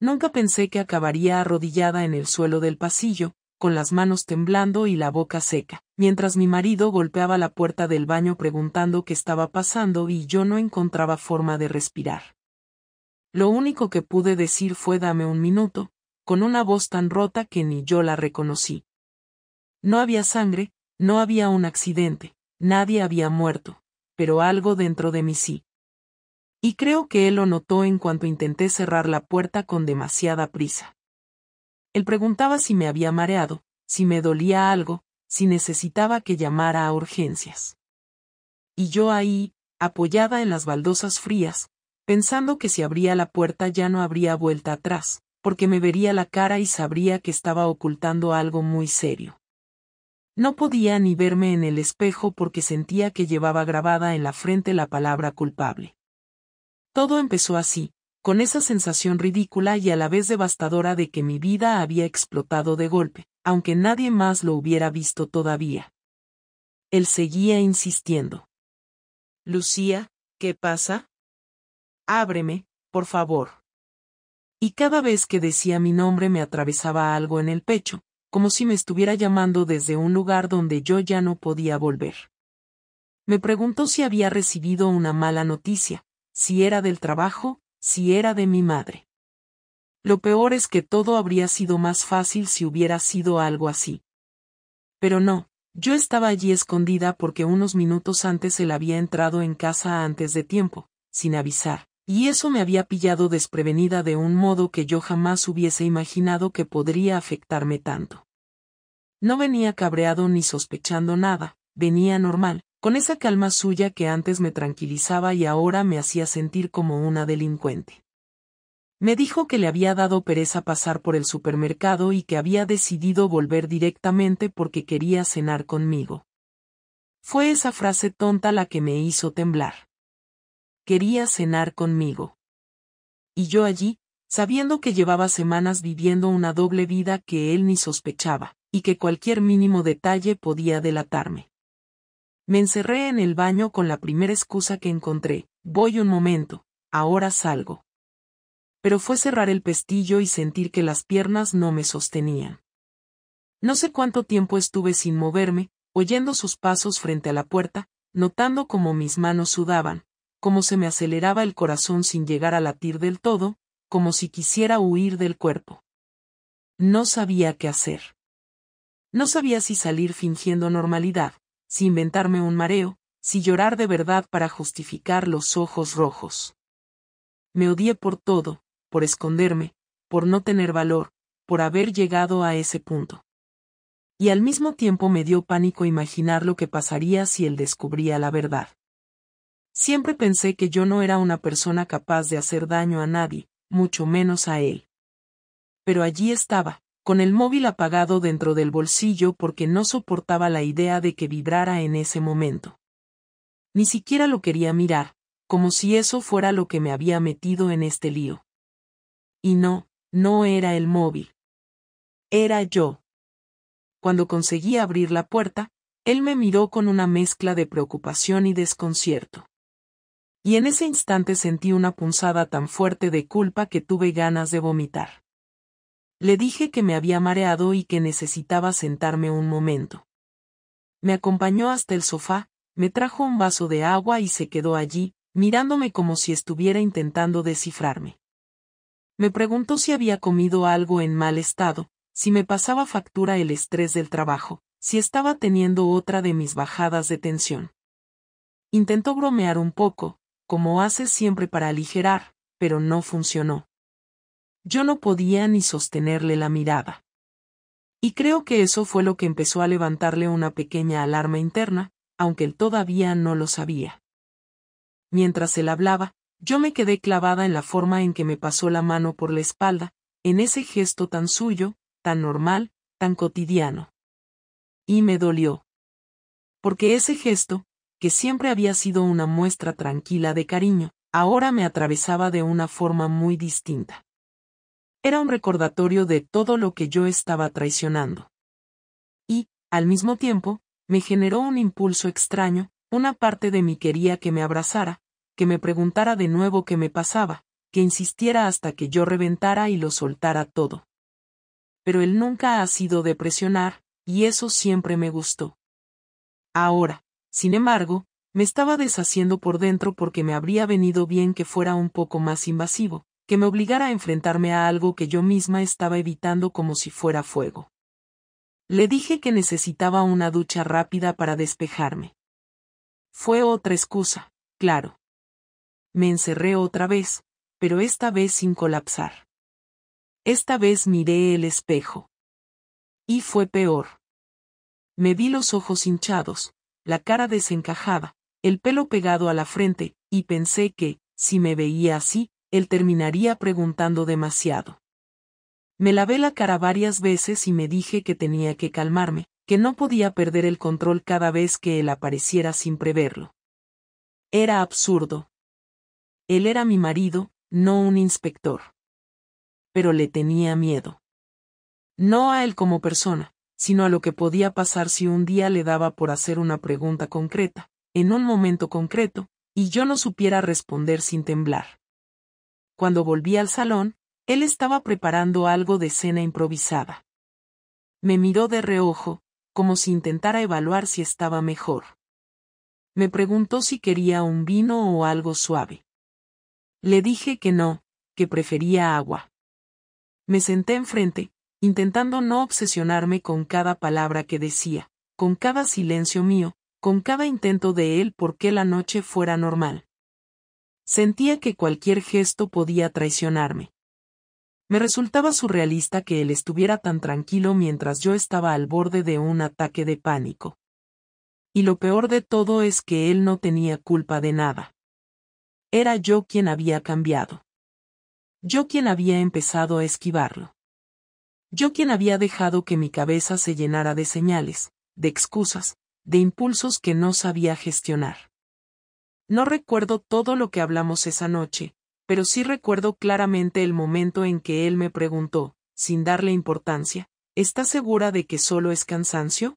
Nunca pensé que acabaría arrodillada en el suelo del pasillo, con las manos temblando y la boca seca, mientras mi marido golpeaba la puerta del baño preguntando qué estaba pasando y yo no encontraba forma de respirar. Lo único que pude decir fue dame un minuto, con una voz tan rota que ni yo la reconocí. No había sangre, no había un accidente, nadie había muerto, pero algo dentro de mí sí. Y creo que él lo notó en cuanto intenté cerrar la puerta con demasiada prisa. Él preguntaba si me había mareado, si me dolía algo, si necesitaba que llamara a urgencias. Y yo ahí, apoyada en las baldosas frías, pensando que si abría la puerta ya no habría vuelta atrás, porque me vería la cara y sabría que estaba ocultando algo muy serio. No podía ni verme en el espejo porque sentía que llevaba grabada en la frente la palabra culpable. Todo empezó así, con esa sensación ridícula y a la vez devastadora de que mi vida había explotado de golpe, aunque nadie más lo hubiera visto todavía. Él seguía insistiendo. Lucía, ¿qué pasa? Ábreme, por favor. Y cada vez que decía mi nombre me atravesaba algo en el pecho, como si me estuviera llamando desde un lugar donde yo ya no podía volver. Me preguntó si había recibido una mala noticia, si era del trabajo, si era de mi madre. Lo peor es que todo habría sido más fácil si hubiera sido algo así. Pero no, yo estaba allí escondida porque unos minutos antes él había entrado en casa antes de tiempo, sin avisar, y eso me había pillado desprevenida de un modo que yo jamás hubiese imaginado que podría afectarme tanto. No venía cabreado ni sospechando nada, venía normal, con esa calma suya que antes me tranquilizaba y ahora me hacía sentir como una delincuente. Me dijo que le había dado pereza pasar por el supermercado y que había decidido volver directamente porque quería cenar conmigo. Fue esa frase tonta la que me hizo temblar. Quería cenar conmigo. Y yo allí, sabiendo que llevaba semanas viviendo una doble vida que él ni sospechaba, y que cualquier mínimo detalle podía delatarme. Me encerré en el baño con la primera excusa que encontré, voy un momento, ahora salgo. Pero fue cerrar el pestillo y sentir que las piernas no me sostenían. No sé cuánto tiempo estuve sin moverme, oyendo sus pasos frente a la puerta, notando cómo mis manos sudaban, cómo se me aceleraba el corazón sin llegar a latir del todo, como si quisiera huir del cuerpo. No sabía qué hacer. No sabía si salir fingiendo normalidad, si inventarme un mareo, si llorar de verdad para justificar los ojos rojos. Me odié por todo, por esconderme, por no tener valor, por haber llegado a ese punto. Y al mismo tiempo me dio pánico imaginar lo que pasaría si él descubría la verdad. Siempre pensé que yo no era una persona capaz de hacer daño a nadie, mucho menos a él. Pero allí estaba, con el móvil apagado dentro del bolsillo porque no soportaba la idea de que vibrara en ese momento. Ni siquiera lo quería mirar, como si eso fuera lo que me había metido en este lío. Y no, no era el móvil. Era yo. Cuando conseguí abrir la puerta, él me miró con una mezcla de preocupación y desconcierto. Y en ese instante sentí una punzada tan fuerte de culpa que tuve ganas de vomitar. Le dije que me había mareado y que necesitaba sentarme un momento. Me acompañó hasta el sofá, me trajo un vaso de agua y se quedó allí, mirándome como si estuviera intentando descifrarme. Me preguntó si había comido algo en mal estado, si me pasaba factura el estrés del trabajo, si estaba teniendo otra de mis bajadas de tensión. Intentó bromear un poco, como hace siempre para aligerar, pero no funcionó. Yo no podía ni sostenerle la mirada. Y creo que eso fue lo que empezó a levantarle una pequeña alarma interna, aunque él todavía no lo sabía. Mientras él hablaba, yo me quedé clavada en la forma en que me pasó la mano por la espalda, en ese gesto tan suyo, tan normal, tan cotidiano. Y me dolió. Porque ese gesto, que siempre había sido una muestra tranquila de cariño, ahora me atravesaba de una forma muy distinta. Era un recordatorio de todo lo que yo estaba traicionando. Y, al mismo tiempo, me generó un impulso extraño, una parte de mí quería que me abrazara, que me preguntara de nuevo qué me pasaba, que insistiera hasta que yo reventara y lo soltara todo. Pero él nunca ha sido de presionar, y eso siempre me gustó. Ahora, sin embargo, me estaba deshaciendo por dentro porque me habría venido bien que fuera un poco más invasivo, que me obligara a enfrentarme a algo que yo misma estaba evitando como si fuera fuego. Le dije que necesitaba una ducha rápida para despejarme. Fue otra excusa, claro. Me encerré otra vez, pero esta vez sin colapsar. Esta vez miré el espejo. Y fue peor. Me vi los ojos hinchados, la cara desencajada, el pelo pegado a la frente, y pensé que, si me veía así, él terminaría preguntando demasiado. Me lavé la cara varias veces y me dije que tenía que calmarme, que no podía perder el control cada vez que él apareciera sin preverlo. Era absurdo. Él era mi marido, no un inspector. Pero le tenía miedo. No a él como persona, sino a lo que podía pasar si un día le daba por hacer una pregunta concreta, en un momento concreto, y yo no supiera responder sin temblar. Cuando volví al salón, él estaba preparando algo de cena improvisada. Me miró de reojo, como si intentara evaluar si estaba mejor. Me preguntó si quería un vino o algo suave. Le dije que no, que prefería agua. Me senté enfrente, intentando no obsesionarme con cada palabra que decía, con cada silencio mío, con cada intento de él por que la noche fuera normal. Sentía que cualquier gesto podía traicionarme. Me resultaba surrealista que él estuviera tan tranquilo mientras yo estaba al borde de un ataque de pánico. Y lo peor de todo es que él no tenía culpa de nada. Era yo quien había cambiado. Yo quien había empezado a esquivarlo. Yo quien había dejado que mi cabeza se llenara de señales, de excusas, de impulsos que no sabía gestionar. No recuerdo todo lo que hablamos esa noche, pero sí recuerdo claramente el momento en que él me preguntó, sin darle importancia, ¿estás segura de que solo es cansancio?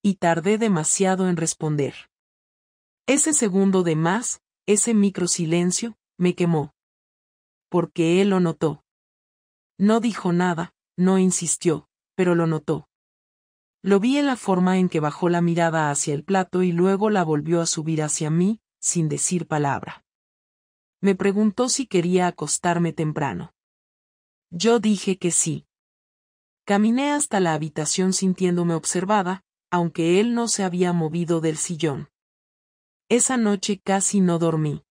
Y tardé demasiado en responder. Ese segundo de más, ese microsilencio, me quemó. Porque él lo notó. No dijo nada, no insistió, pero lo notó. Lo vi en la forma en que bajó la mirada hacia el plato y luego la volvió a subir hacia mí, sin decir palabra. Me preguntó si quería acostarme temprano. Yo dije que sí. Caminé hasta la habitación sintiéndome observada, aunque él no se había movido del sillón. Esa noche casi no dormí.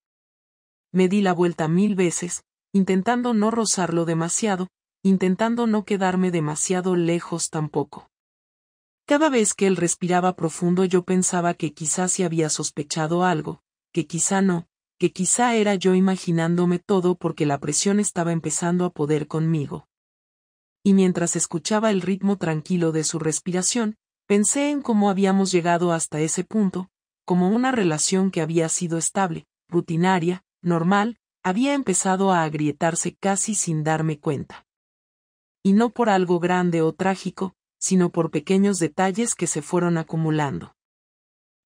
Me di la vuelta 1000 veces, intentando no rozarlo demasiado, intentando no quedarme demasiado lejos tampoco. Cada vez que él respiraba profundo yo pensaba que quizá se había sospechado algo, que quizá no, que quizá era yo imaginándome todo porque la presión estaba empezando a poder conmigo. Y mientras escuchaba el ritmo tranquilo de su respiración, pensé en cómo habíamos llegado hasta ese punto, como una relación que había sido estable, rutinaria, normal, había empezado a agrietarse casi sin darme cuenta. Y no por algo grande o trágico, sino por pequeños detalles que se fueron acumulando.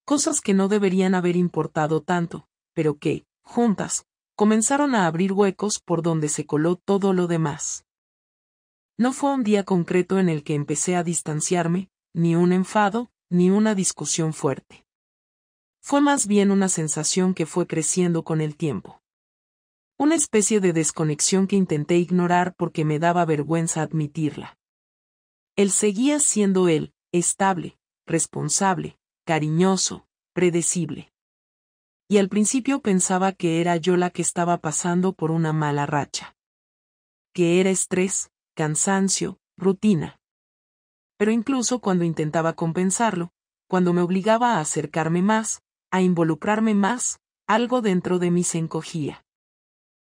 Cosas que no deberían haber importado tanto, pero que, juntas, comenzaron a abrir huecos por donde se coló todo lo demás. No fue un día concreto en el que empecé a distanciarme, ni un enfado, ni una discusión fuerte. Fue más bien una sensación que fue creciendo con el tiempo. Una especie de desconexión que intenté ignorar porque me daba vergüenza admitirla. Él seguía siendo él, estable, responsable, cariñoso, predecible. Y al principio pensaba que era yo la que estaba pasando por una mala racha. Que era estrés, cansancio, rutina. Pero incluso cuando intentaba compensarlo, cuando me obligaba a acercarme más, a involucrarme más, algo dentro de mí se encogía.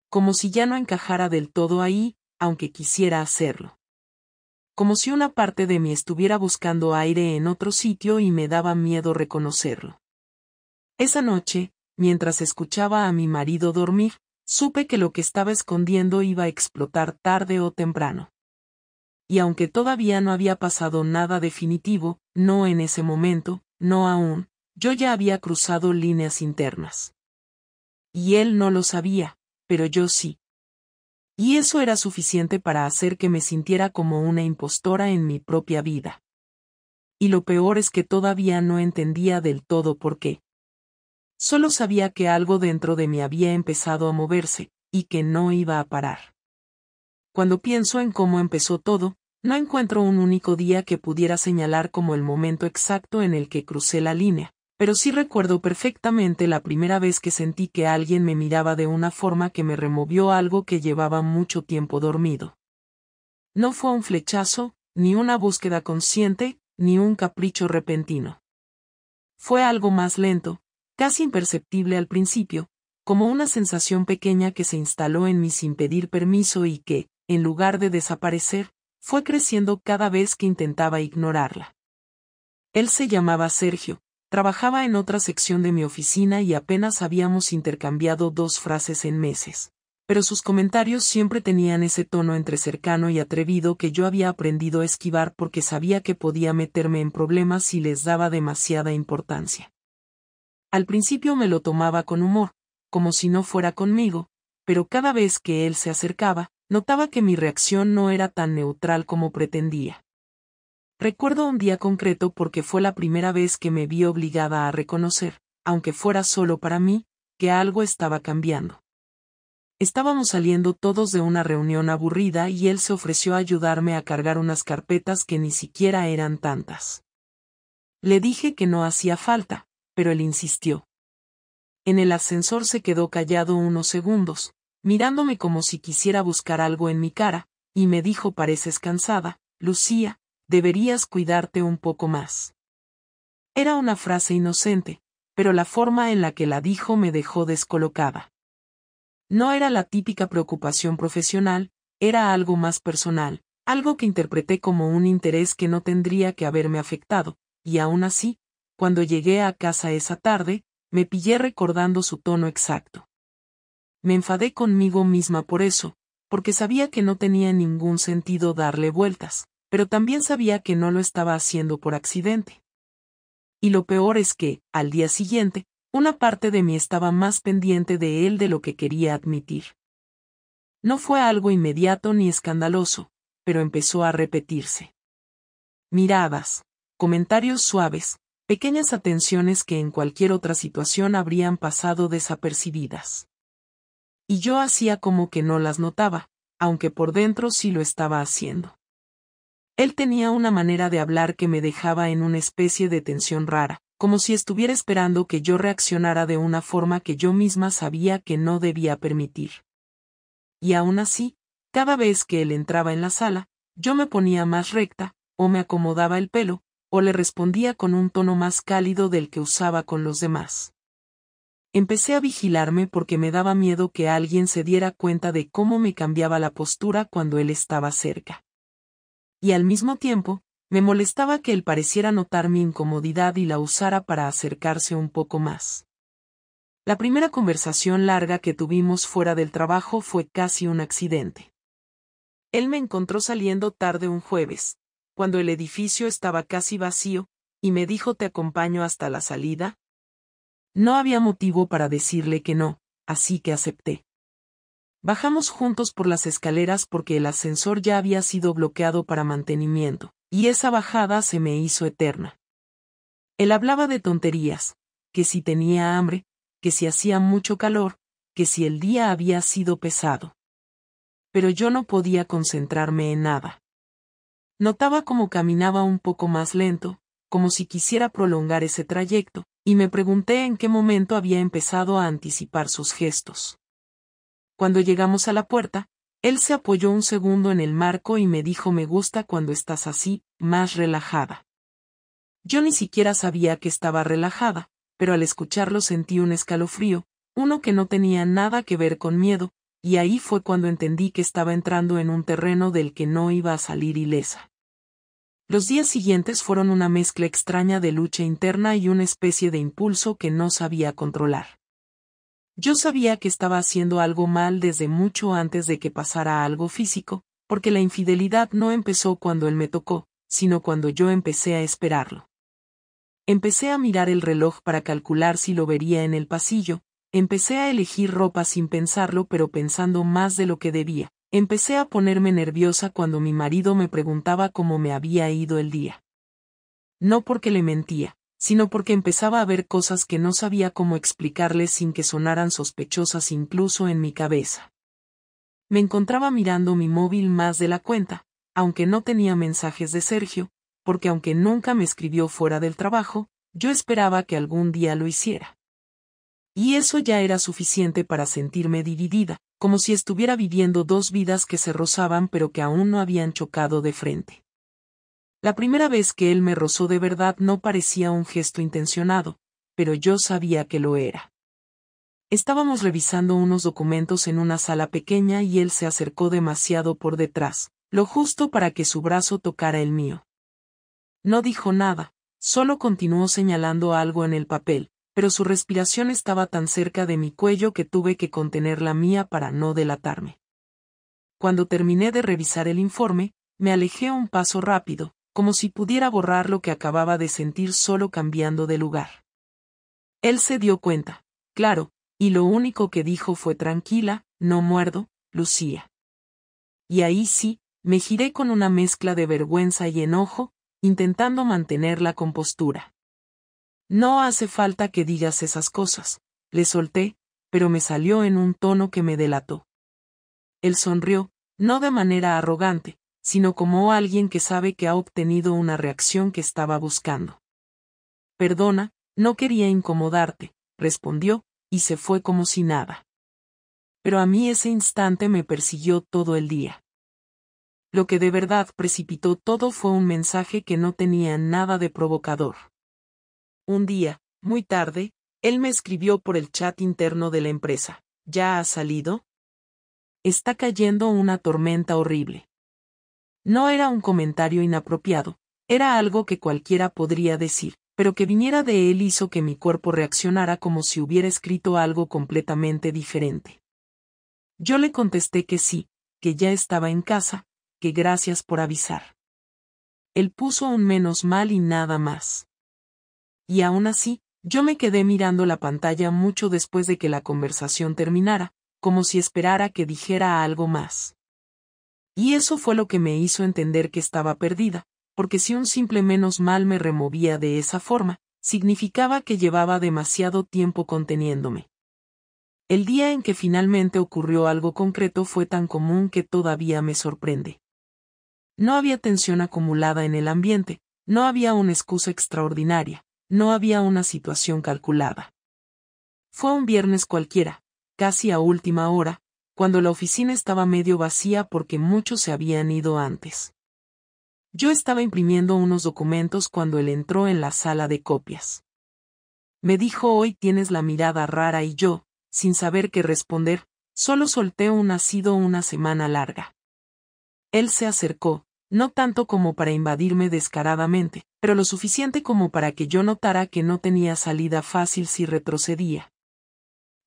Como si ya no encajara del todo ahí, aunque quisiera hacerlo. Como si una parte de mí estuviera buscando aire en otro sitio y me daba miedo reconocerlo. Esa noche, mientras escuchaba a mi marido dormir, supe que lo que estaba escondiendo iba a explotar tarde o temprano. Y aunque todavía no había pasado nada definitivo, no en ese momento, no aún, yo ya había cruzado líneas internas. Y él no lo sabía, pero yo sí. Y eso era suficiente para hacer que me sintiera como una impostora en mi propia vida. Y lo peor es que todavía no entendía del todo por qué. Solo sabía que algo dentro de mí había empezado a moverse, y que no iba a parar. Cuando pienso en cómo empezó todo, no encuentro un único día que pudiera señalar como el momento exacto en el que crucé la línea, pero sí recuerdo perfectamente la primera vez que sentí que alguien me miraba de una forma que me removió algo que llevaba mucho tiempo dormido. No fue un flechazo, ni una búsqueda consciente, ni un capricho repentino. Fue algo más lento, casi imperceptible al principio, como una sensación pequeña que se instaló en mí sin pedir permiso y que, en lugar de desaparecer, fue creciendo cada vez que intentaba ignorarla. Él se llamaba Sergio, trabajaba en otra sección de mi oficina y apenas habíamos intercambiado 2 frases en meses. Pero sus comentarios siempre tenían ese tono entre cercano y atrevido que yo había aprendido a esquivar porque sabía que podía meterme en problemas si les daba demasiada importancia. Al principio me lo tomaba con humor, como si no fuera conmigo, pero cada vez que él se acercaba, notaba que mi reacción no era tan neutral como pretendía. Recuerdo un día concreto porque fue la primera vez que me vi obligada a reconocer, aunque fuera solo para mí, que algo estaba cambiando. Estábamos saliendo todos de una reunión aburrida y él se ofreció a ayudarme a cargar unas carpetas que ni siquiera eran tantas. Le dije que no hacía falta, pero él insistió. En el ascensor se quedó callado unos segundos, mirándome como si quisiera buscar algo en mi cara, y me dijo: pareces cansada, Lucía, deberías cuidarte un poco más. Era una frase inocente, pero la forma en la que la dijo me dejó descolocada. No era la típica preocupación profesional, era algo más personal, algo que interpreté como un interés que no tendría que haberme afectado, y aún así, cuando llegué a casa esa tarde, me pillé recordando su tono exacto. Me enfadé conmigo misma por eso, porque sabía que no tenía ningún sentido darle vueltas, pero también sabía que no lo estaba haciendo por accidente. Y lo peor es que, al día siguiente, una parte de mí estaba más pendiente de él de lo que quería admitir. No fue algo inmediato ni escandaloso, pero empezó a repetirse. Miradas, comentarios suaves, pequeñas atenciones que en cualquier otra situación habrían pasado desapercibidas. Y yo hacía como que no las notaba, aunque por dentro sí lo estaba haciendo. Él tenía una manera de hablar que me dejaba en una especie de tensión rara, como si estuviera esperando que yo reaccionara de una forma que yo misma sabía que no debía permitir. Y aún así, cada vez que él entraba en la sala, yo me ponía más recta, o me acomodaba el pelo, o le respondía con un tono más cálido del que usaba con los demás. Empecé a vigilarme porque me daba miedo que alguien se diera cuenta de cómo me cambiaba la postura cuando él estaba cerca. Y al mismo tiempo, me molestaba que él pareciera notar mi incomodidad y la usara para acercarse un poco más. La primera conversación larga que tuvimos fuera del trabajo fue casi un accidente. Él me encontró saliendo tarde un jueves, cuando el edificio estaba casi vacío, y me dijo: ¿te acompaño hasta la salida? No había motivo para decirle que no, así que acepté. Bajamos juntos por las escaleras porque el ascensor ya había sido bloqueado para mantenimiento, y esa bajada se me hizo eterna. Él hablaba de tonterías, que si tenía hambre, que si hacía mucho calor, que si el día había sido pesado. Pero yo no podía concentrarme en nada. Notaba cómo caminaba un poco más lento, como si quisiera prolongar ese trayecto, y me pregunté en qué momento había empezado a anticipar sus gestos. Cuando llegamos a la puerta, él se apoyó un segundo en el marco y me dijo: me gusta cuando estás así, más relajada. Yo ni siquiera sabía que estaba relajada, pero al escucharlo sentí un escalofrío, uno que no tenía nada que ver con miedo, y ahí fue cuando entendí que estaba entrando en un terreno del que no iba a salir ilesa. Los días siguientes fueron una mezcla extraña de lucha interna y una especie de impulso que no sabía controlar. Yo sabía que estaba haciendo algo mal desde mucho antes de que pasara algo físico, porque la infidelidad no empezó cuando él me tocó, sino cuando yo empecé a esperarlo. Empecé a mirar el reloj para calcular si lo vería en el pasillo, empecé a elegir ropa sin pensarlo pero pensando más de lo que debía, Empecé a ponerme nerviosa cuando mi marido me preguntaba cómo me había ido el día. No porque le mentía, sino porque empezaba a ver cosas que no sabía cómo explicarles sin que sonaran sospechosas incluso en mi cabeza. Me encontraba mirando mi móvil más de la cuenta, aunque no tenía mensajes de Sergio, porque aunque nunca me escribió fuera del trabajo, yo esperaba que algún día lo hiciera. Y eso ya era suficiente para sentirme dividida, como si estuviera viviendo dos vidas que se rozaban pero que aún no habían chocado de frente. La primera vez que él me rozó de verdad no parecía un gesto intencionado, pero yo sabía que lo era. Estábamos revisando unos documentos en una sala pequeña y él se acercó demasiado por detrás, lo justo para que su brazo tocara el mío. No dijo nada, solo continuó señalando algo en el papel, pero su respiración estaba tan cerca de mi cuello que tuve que contener la mía para no delatarme. Cuando terminé de revisar el informe, me alejé un paso rápido, como si pudiera borrar lo que acababa de sentir solo cambiando de lugar. Él se dio cuenta, claro, y lo único que dijo fue tranquila, no muerdo, Lucía. Y ahí sí, me giré con una mezcla de vergüenza y enojo, intentando mantener la compostura. No hace falta que digas esas cosas, le solté, pero me salió en un tono que me delató. Él sonrió, no de manera arrogante, sino como alguien que sabe que ha obtenido una reacción que estaba buscando. Perdona, no quería incomodarte, respondió, y se fue como si nada. Pero a mí ese instante me persiguió todo el día. Lo que de verdad precipitó todo fue un mensaje que no tenía nada de provocador. Un día, muy tarde, él me escribió por el chat interno de la empresa. ¿Ya has salido? Está cayendo una tormenta horrible. No era un comentario inapropiado, era algo que cualquiera podría decir, pero que viniera de él hizo que mi cuerpo reaccionara como si hubiera escrito algo completamente diferente. Yo le contesté que sí, que ya estaba en casa, que gracias por avisar. Él puso un menos mal y nada más. Y aún así, yo me quedé mirando la pantalla mucho después de que la conversación terminara, como si esperara que dijera algo más. Y eso fue lo que me hizo entender que estaba perdida, porque si un simple menos mal me removía de esa forma, significaba que llevaba demasiado tiempo conteniéndome. El día en que finalmente ocurrió algo concreto fue tan común que todavía me sorprende. No había tensión acumulada en el ambiente, no había una excusa extraordinaria, no había una situación calculada. Fue un viernes cualquiera, casi a última hora, cuando la oficina estaba medio vacía porque muchos se habían ido antes. Yo estaba imprimiendo unos documentos cuando él entró en la sala de copias. Me dijo: hoy tienes la mirada rara, y yo, sin saber qué responder, solo solté un ha sido una semana larga. Él se acercó, no tanto como para invadirme descaradamente, pero lo suficiente como para que yo notara que no tenía salida fácil si retrocedía.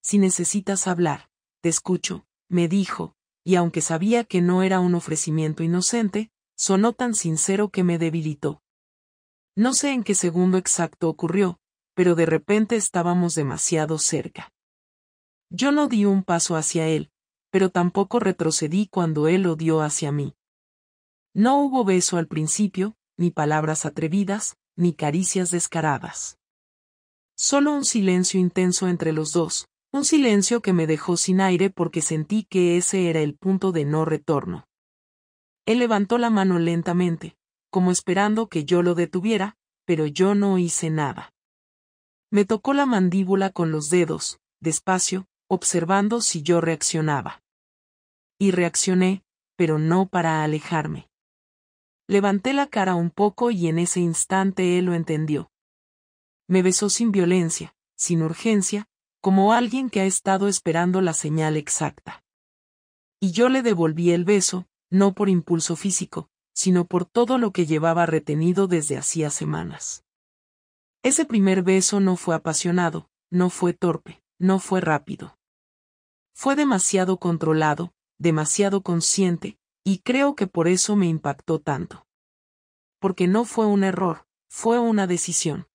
Si necesitas hablar, te escucho, me dijo, y aunque sabía que no era un ofrecimiento inocente, sonó tan sincero que me debilitó. No sé en qué segundo exacto ocurrió, pero de repente estábamos demasiado cerca. Yo no di un paso hacia él, pero tampoco retrocedí cuando él lo dio hacia mí. No hubo beso al principio, ni palabras atrevidas, ni caricias descaradas. Solo un silencio intenso entre los dos, un silencio que me dejó sin aire porque sentí que ese era el punto de no retorno. Él levantó la mano lentamente, como esperando que yo lo detuviera, pero yo no hice nada. Me tocó la mandíbula con los dedos, despacio, observando si yo reaccionaba. Y reaccioné, pero no para alejarme. Levanté la cara un poco y en ese instante él lo entendió. Me besó sin violencia, sin urgencia, como alguien que ha estado esperando la señal exacta. Y yo le devolví el beso, no por impulso físico, sino por todo lo que llevaba retenido desde hacía semanas. Ese primer beso no fue apasionado, no fue torpe, no fue rápido. Fue demasiado controlado, demasiado consciente, y creo que por eso me impactó tanto. Porque no fue un error, fue una decisión.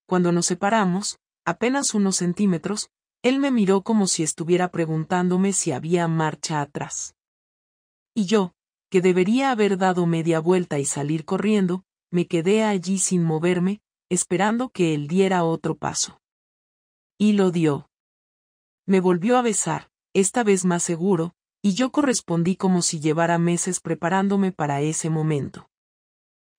Cuando nos separamos, apenas unos centímetros, él me miró como si estuviera preguntándome si había marcha atrás. Y yo, que debería haber dado media vuelta y salir corriendo, me quedé allí sin moverme, esperando que él diera otro paso. Y lo dio. Me volvió a besar, esta vez más seguro, y yo correspondí como si llevara meses preparándome para ese momento.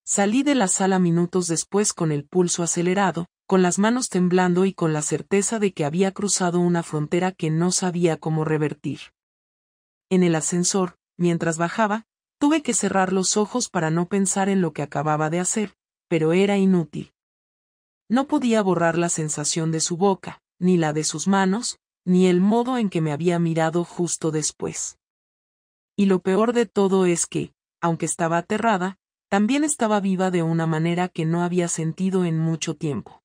Salí de la sala minutos después con el pulso acelerado, con las manos temblando y con la certeza de que había cruzado una frontera que no sabía cómo revertir. En el ascensor, mientras bajaba, tuve que cerrar los ojos para no pensar en lo que acababa de hacer, pero era inútil. No podía borrar la sensación de su boca, ni la de sus manos, ni el modo en que me había mirado justo después. Y lo peor de todo es que, aunque estaba aterrada, también estaba viva de una manera que no había sentido en mucho tiempo.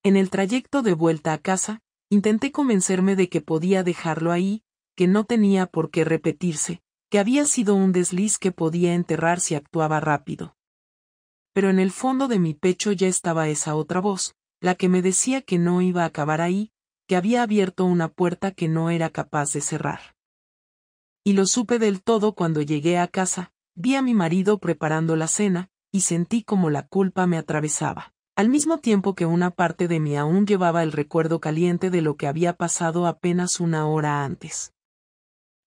En el trayecto de vuelta a casa, intenté convencerme de que podía dejarlo ahí, que no tenía por qué repetirse, que había sido un desliz que podía enterrar si actuaba rápido. Pero en el fondo de mi pecho ya estaba esa otra voz, la que me decía que no iba a acabar ahí, que había abierto una puerta que no era capaz de cerrar. Y lo supe del todo cuando llegué a casa, vi a mi marido preparando la cena, y sentí como la culpa me atravesaba, al mismo tiempo que una parte de mí aún llevaba el recuerdo caliente de lo que había pasado apenas una hora antes.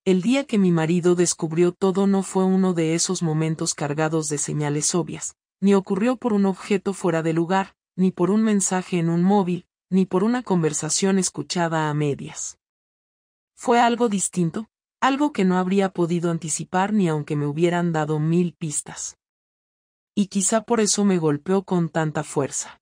El día que mi marido descubrió todo no fue uno de esos momentos cargados de señales obvias, ni ocurrió por un objeto fuera de lugar, ni por un mensaje en un móvil, ni por una conversación escuchada a medias. Fue algo distinto, algo que no habría podido anticipar ni aunque me hubieran dado 1000 pistas. Y quizá por eso me golpeó con tanta fuerza.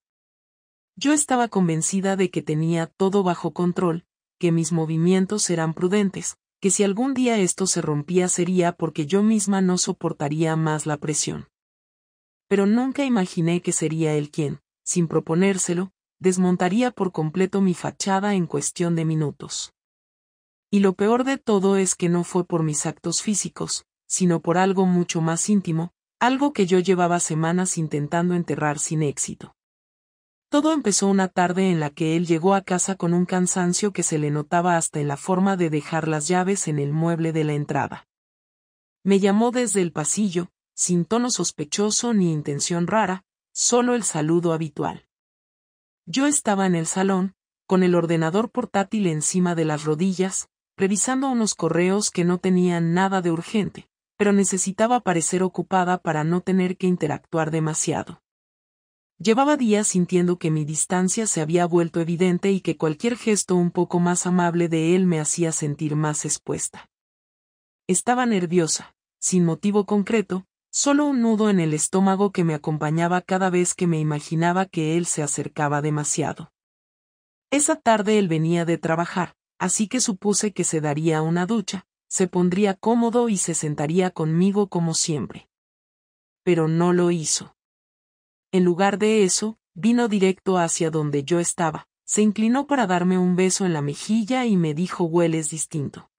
Yo estaba convencida de que tenía todo bajo control, que mis movimientos eran prudentes, que si algún día esto se rompía sería porque yo misma no soportaría más la presión. Pero nunca imaginé que sería él quien, sin proponérselo, desmontaría por completo mi fachada en cuestión de minutos. Y lo peor de todo es que no fue por mis actos físicos, sino por algo mucho más íntimo, algo que yo llevaba semanas intentando enterrar sin éxito. Todo empezó una tarde en la que él llegó a casa con un cansancio que se le notaba hasta en la forma de dejar las llaves en el mueble de la entrada. Me llamó desde el pasillo, sin tono sospechoso ni intención rara, solo el saludo habitual. Yo estaba en el salón, con el ordenador portátil encima de las rodillas, revisando unos correos que no tenían nada de urgente, pero necesitaba parecer ocupada para no tener que interactuar demasiado. Llevaba días sintiendo que mi distancia se había vuelto evidente y que cualquier gesto un poco más amable de él me hacía sentir más expuesta. Estaba nerviosa, sin motivo concreto, solo un nudo en el estómago que me acompañaba cada vez que me imaginaba que él se acercaba demasiado. Esa tarde él venía de trabajar, así que supuse que se daría una ducha, se pondría cómodo y se sentaría conmigo como siempre. Pero no lo hizo. En lugar de eso, vino directo hacia donde yo estaba, se inclinó para darme un beso en la mejilla y me dijo: «Hueles distinto».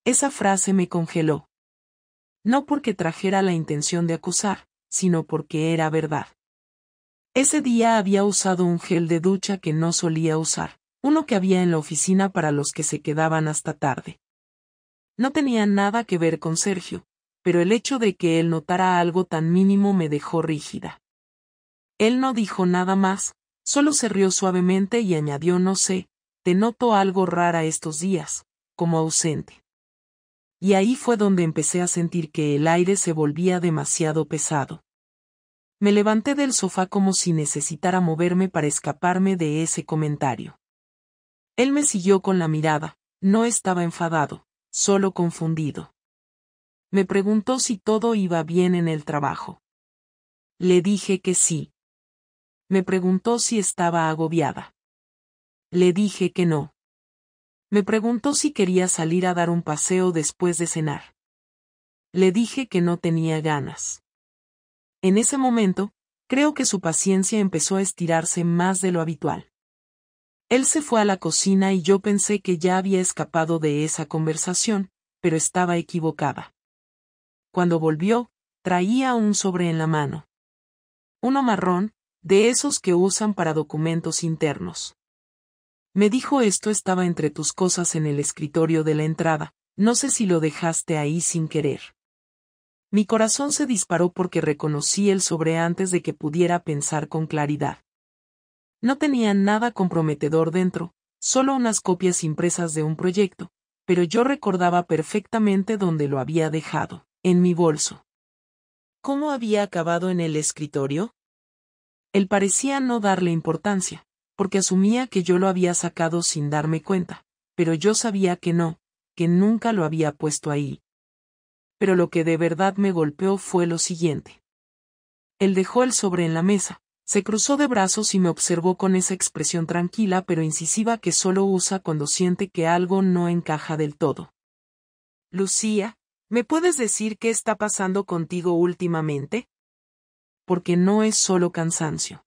Esa frase me congeló. No porque trajera la intención de acusar, sino porque era verdad. Ese día había usado un gel de ducha que no solía usar, uno que había en la oficina para los que se quedaban hasta tarde. No tenía nada que ver con Sergio, pero el hecho de que él notara algo tan mínimo me dejó rígida. Él no dijo nada más, solo se rió suavemente y añadió: «No sé, te noto algo rara estos días, como ausente». Y ahí fue donde empecé a sentir que el aire se volvía demasiado pesado. Me levanté del sofá como si necesitara moverme para escaparme de ese comentario. Él me siguió con la mirada, no estaba enfadado, solo confundido. Me preguntó si todo iba bien en el trabajo. Le dije que sí. Me preguntó si estaba agobiada. Le dije que no. Me preguntó si quería salir a dar un paseo después de cenar. Le dije que no tenía ganas. En ese momento, creo que su paciencia empezó a estirarse más de lo habitual. Él se fue a la cocina y yo pensé que ya había escapado de esa conversación, pero estaba equivocada. Cuando volvió, traía un sobre en la mano. Uno marrón, de esos que usan para documentos internos. Me dijo: «Esto estaba entre tus cosas en el escritorio de la entrada, No sé si lo dejaste ahí sin querer. Mi corazón se disparó porque reconocí el sobre antes de que pudiera pensar con claridad. No tenía nada comprometedor dentro, solo unas copias impresas de un proyecto, pero yo recordaba perfectamente dónde lo había dejado, en mi bolso. ¿Cómo había acabado en el escritorio? Él parecía no darle importancia, porque asumía que yo lo había sacado sin darme cuenta, pero yo sabía que no, que nunca lo había puesto ahí. Pero lo que de verdad me golpeó fue lo siguiente. Él dejó el sobre en la mesa, se cruzó de brazos y me observó con esa expresión tranquila pero incisiva que solo usa cuando siente que algo no encaja del todo. Lucía, ¿me puedes decir qué está pasando contigo últimamente? Porque no es solo cansancio.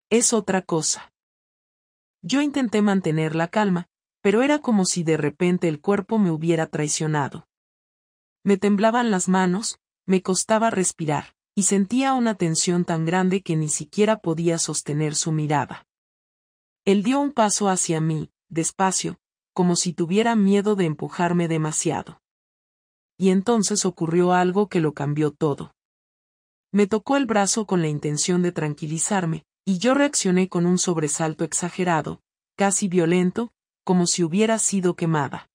Es otra cosa. Yo intenté mantener la calma, pero era como si de repente el cuerpo me hubiera traicionado. Me temblaban las manos, me costaba respirar, y sentía una tensión tan grande que ni siquiera podía sostener su mirada. Él dio un paso hacia mí, despacio, como si tuviera miedo de empujarme demasiado. Y entonces ocurrió algo que lo cambió todo. Me tocó el brazo con la intención de tranquilizarme, y yo reaccioné con un sobresalto exagerado, casi violento, como si hubiera sido quemada.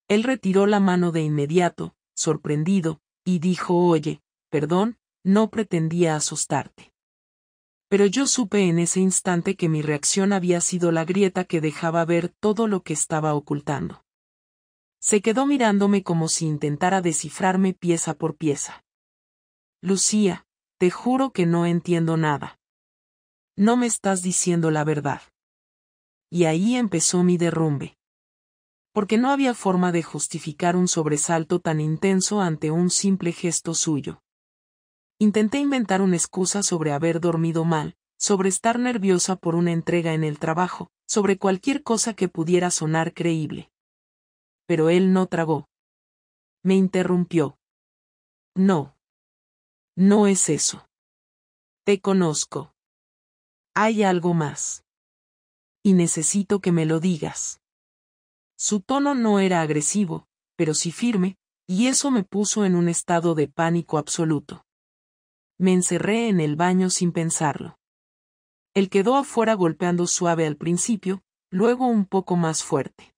Él retiró la mano de inmediato, sorprendido, y dijo: «Oye, perdón, no pretendía asustarte». Pero yo supe en ese instante que mi reacción había sido la grieta que dejaba ver todo lo que estaba ocultando. Se quedó mirándome como si intentara descifrarme pieza por pieza. «Lucía, te juro que no entiendo nada. No me estás diciendo la verdad». Y ahí empezó mi derrumbe. Porque no había forma de justificar un sobresalto tan intenso ante un simple gesto suyo. Intenté inventar una excusa sobre haber dormido mal, sobre estar nerviosa por una entrega en el trabajo, sobre cualquier cosa que pudiera sonar creíble. Pero él no tragó. Me interrumpió. «No. No es eso. Te conozco. Hay algo más. Y necesito que me lo digas». Su tono no era agresivo, pero sí firme, y eso me puso en un estado de pánico absoluto. Me encerré en el baño sin pensarlo. Él quedó afuera golpeando suave al principio, luego un poco más fuerte.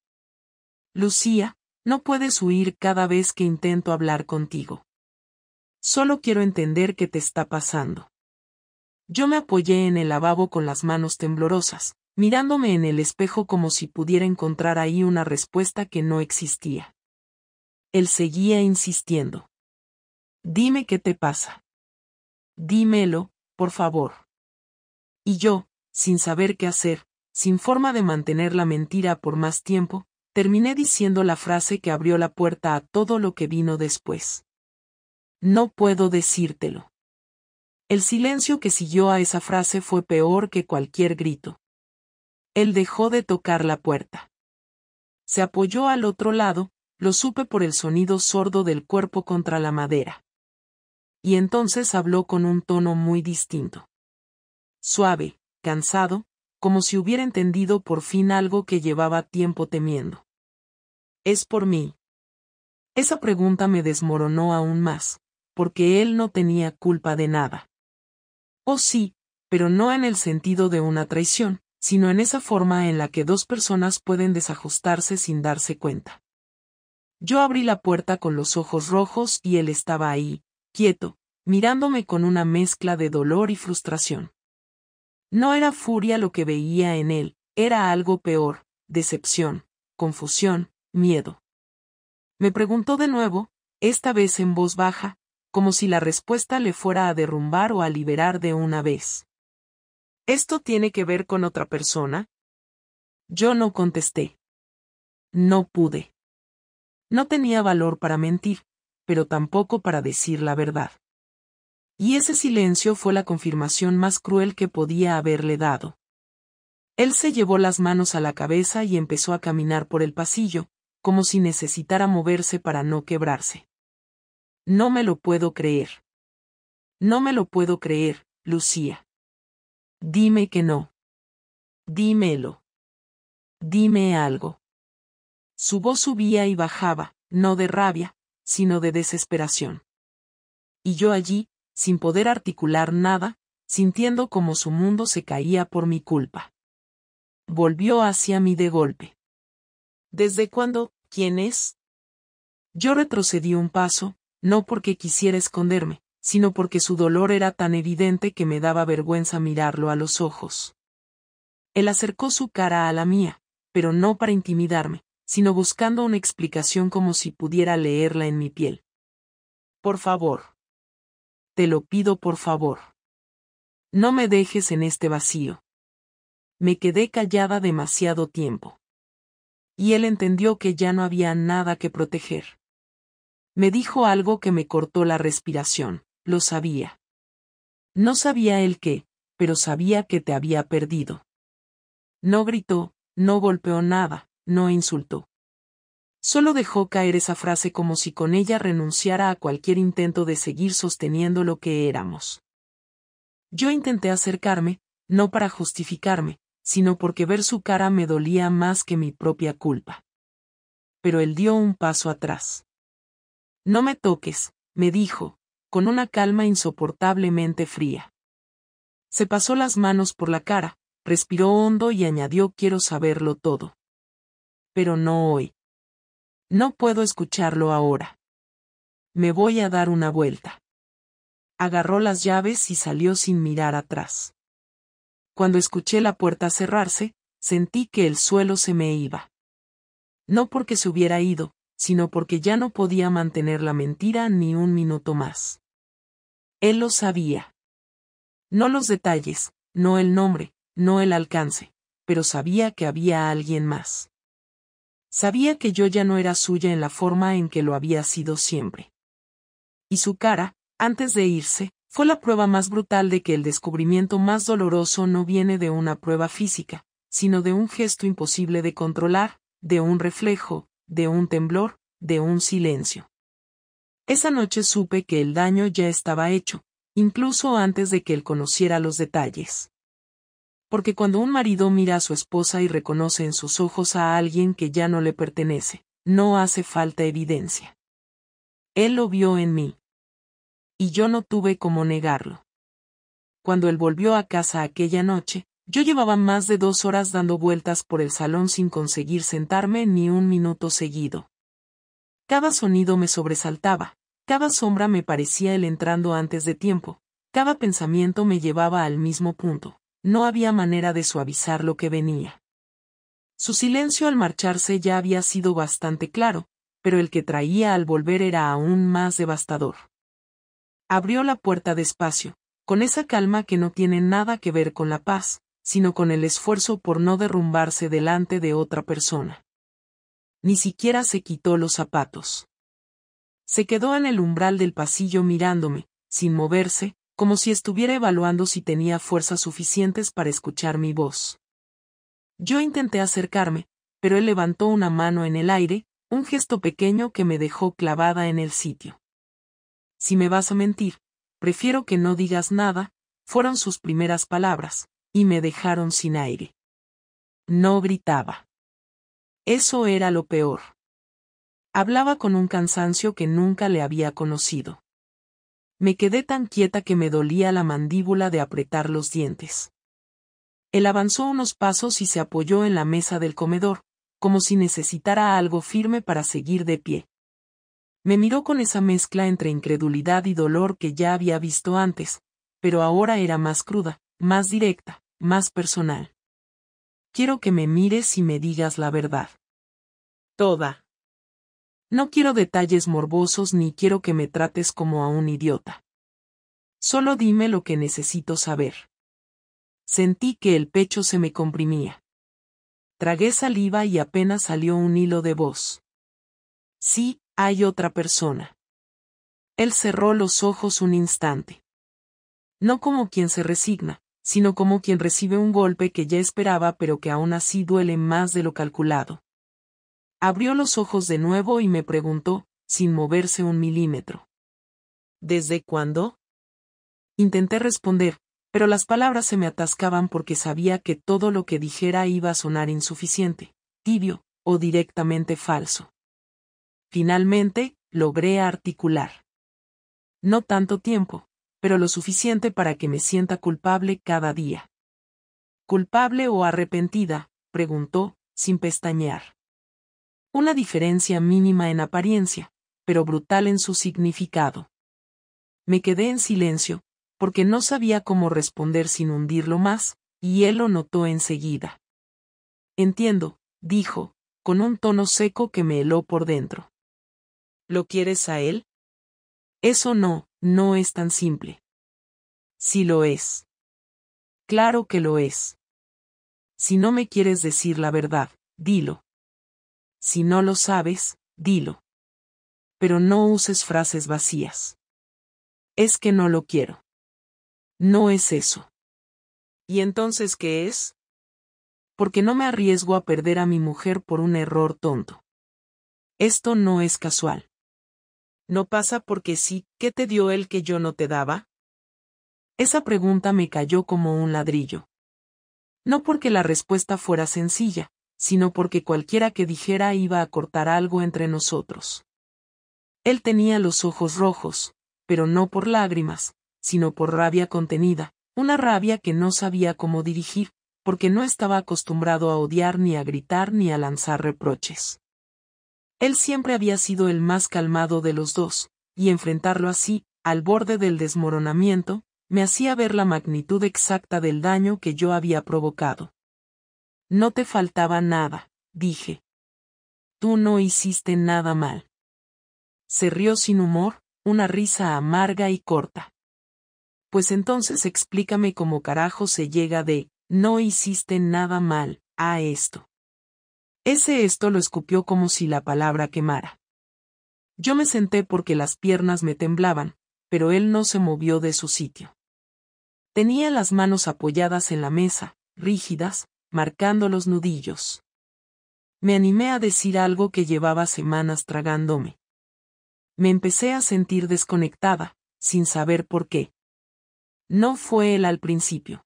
«Lucía, no puedes huir cada vez que intento hablar contigo. Solo quiero entender qué te está pasando». Yo me apoyé en el lavabo con las manos temblorosas, mirándome en el espejo como si pudiera encontrar ahí una respuesta que no existía. Él seguía insistiendo. «Dime qué te pasa. Dímelo, por favor». Y yo, sin saber qué hacer, sin forma de mantener la mentira por más tiempo, terminé diciendo la frase que abrió la puerta a todo lo que vino después. «No puedo decírtelo». El silencio que siguió a esa frase fue peor que cualquier grito. Él dejó de tocar la puerta. Se apoyó al otro lado, lo supe por el sonido sordo del cuerpo contra la madera. Y entonces habló con un tono muy distinto. Suave, cansado, como si hubiera entendido por fin algo que llevaba tiempo temiendo. «¿Es por mí?». Esa pregunta me desmoronó aún más, porque él no tenía culpa de nada. Oh sí, pero no en el sentido de una traición, sino en esa forma en la que dos personas pueden desajustarse sin darse cuenta. Yo abrí la puerta con los ojos rojos y él estaba ahí, quieto, mirándome con una mezcla de dolor y frustración. No era furia lo que veía en él, era algo peor: decepción, confusión, miedo. Me preguntó de nuevo, esta vez en voz baja, como si la respuesta le fuera a derrumbar o a liberar de una vez. «¿Esto tiene que ver con otra persona?». Yo no contesté. No pude. No tenía valor para mentir, pero tampoco para decir la verdad. Y ese silencio fue la confirmación más cruel que podía haberle dado. Él se llevó las manos a la cabeza y empezó a caminar por el pasillo, como si necesitara moverse para no quebrarse. «No me lo puedo creer. No me lo puedo creer, Lucía. Dime que no. Dímelo. Dime algo». Su voz subía y bajaba, no de rabia, sino de desesperación. Y yo allí, sin poder articular nada, sintiendo como su mundo se caía por mi culpa. Volvió hacia mí de golpe. ¿Desde cuándo? ¿Quién es? Yo retrocedí un paso, no porque quisiera esconderme, sino porque su dolor era tan evidente que me daba vergüenza mirarlo a los ojos. Él acercó su cara a la mía, pero no para intimidarme, sino buscando una explicación como si pudiera leerla en mi piel. Por favor. Te lo pido por favor. No me dejes en este vacío. Me quedé callada demasiado tiempo. Y él entendió que ya no había nada que proteger. Me dijo algo que me cortó la respiración, lo sabía. No sabía el qué, pero sabía que te había perdido. No gritó, no golpeó nada, no insultó. Solo dejó caer esa frase como si con ella renunciara a cualquier intento de seguir sosteniendo lo que éramos. Yo intenté acercarme, no para justificarme, sino porque ver su cara me dolía más que mi propia culpa. Pero él dio un paso atrás. No me toques, me dijo, con una calma insoportablemente fría. Se pasó las manos por la cara, respiró hondo y añadió: quiero saberlo todo. Pero no hoy. No puedo escucharlo ahora. Me voy a dar una vuelta. Agarró las llaves y salió sin mirar atrás. Cuando escuché la puerta cerrarse, sentí que el suelo se me iba. No porque se hubiera ido, sino porque ya no podía mantener la mentira ni un minuto más. Él lo sabía. No los detalles, no el nombre, no el alcance, pero sabía que había alguien más. Sabía que yo ya no era suya en la forma en que lo había sido siempre. Y su cara, antes de irse, fue la prueba más brutal de que el descubrimiento más doloroso no viene de una prueba física, sino de un gesto imposible de controlar, de un reflejo, de un temblor, de un silencio. Esa noche supe que el daño ya estaba hecho, incluso antes de que él conociera los detalles. Porque cuando un marido mira a su esposa y reconoce en sus ojos a alguien que ya no le pertenece, no hace falta evidencia. Él lo vio en mí. Y yo no tuve cómo negarlo. Cuando él volvió a casa aquella noche, yo llevaba más de 2 horas dando vueltas por el salón sin conseguir sentarme ni un minuto seguido. Cada sonido me sobresaltaba, cada sombra me parecía él entrando antes de tiempo, cada pensamiento me llevaba al mismo punto, no había manera de suavizar lo que venía. Su silencio al marcharse ya había sido bastante claro, pero el que traía al volver era aún más devastador. Abrió la puerta despacio, con esa calma que no tiene nada que ver con la paz, sino con el esfuerzo por no derrumbarse delante de otra persona. Ni siquiera se quitó los zapatos. Se quedó en el umbral del pasillo mirándome, sin moverse, como si estuviera evaluando si tenía fuerzas suficientes para escuchar mi voz. Yo intenté acercarme, pero él levantó una mano en el aire, un gesto pequeño que me dejó clavada en el sitio. Si me vas a mentir, prefiero que no digas nada, fueron sus primeras palabras, y me dejaron sin aire. No gritaba. Eso era lo peor. Hablaba con un cansancio que nunca le había conocido. Me quedé tan quieta que me dolía la mandíbula de apretar los dientes. Él avanzó unos pasos y se apoyó en la mesa del comedor, como si necesitara algo firme para seguir de pie. Me miró con esa mezcla entre incredulidad y dolor que ya había visto antes, pero ahora era más cruda, más directa, más personal. Quiero que me mires y me digas la verdad. Toda. No quiero detalles morbosos ni quiero que me trates como a un idiota. Solo dime lo que necesito saber. Sentí que el pecho se me comprimía. Tragué saliva y apenas salió un hilo de voz. Sí, hay otra persona. Él cerró los ojos un instante. No como quien se resigna, sino como quien recibe un golpe que ya esperaba pero que aún así duele más de lo calculado. Abrió los ojos de nuevo y me preguntó, sin moverse un milímetro. ¿Desde cuándo? Intenté responder, pero las palabras se me atascaban porque sabía que todo lo que dijera iba a sonar insuficiente, tibio, o directamente falso. Finalmente, logré articular. No tanto tiempo, pero lo suficiente para que me sienta culpable cada día. ¿Culpable o arrepentida?, preguntó, sin pestañear. Una diferencia mínima en apariencia, pero brutal en su significado. Me quedé en silencio, porque no sabía cómo responder sin hundirlo más, y él lo notó enseguida. Entiendo, dijo, con un tono seco que me heló por dentro. ¿Lo quieres a él? Eso no es tan simple. Sí lo es. Claro que lo es. Si no me quieres decir la verdad, dilo. Si no lo sabes, dilo. Pero no uses frases vacías. Es que no lo quiero. No es eso. ¿Y entonces qué es? Porque no me arriesgo a perder a mi mujer por un error tonto. Esto no es casual. ¿No pasa porque sí? ¿Qué te dio él que yo no te daba? Esa pregunta me cayó como un ladrillo. No porque la respuesta fuera sencilla, sino porque cualquiera que dijera iba a cortar algo entre nosotros. Él tenía los ojos rojos, pero no por lágrimas, sino por rabia contenida, una rabia que no sabía cómo dirigir, porque no estaba acostumbrado a odiar ni a gritar ni a lanzar reproches. Él siempre había sido el más calmado de los dos, y enfrentarlo así, al borde del desmoronamiento, me hacía ver la magnitud exacta del daño que yo había provocado. No te faltaba nada, dije. Tú no hiciste nada mal. Se rió sin humor, una risa amarga y corta. Pues entonces explícame cómo carajo se llega de, no hiciste nada mal, a esto. Esto lo escupió como si la palabra quemara. Yo me senté porque las piernas me temblaban, pero él no se movió de su sitio. Tenía las manos apoyadas en la mesa, rígidas, marcando los nudillos. Me animé a decir algo que llevaba semanas tragándome. Me empecé a sentir desconectada, sin saber por qué. No fue él al principio.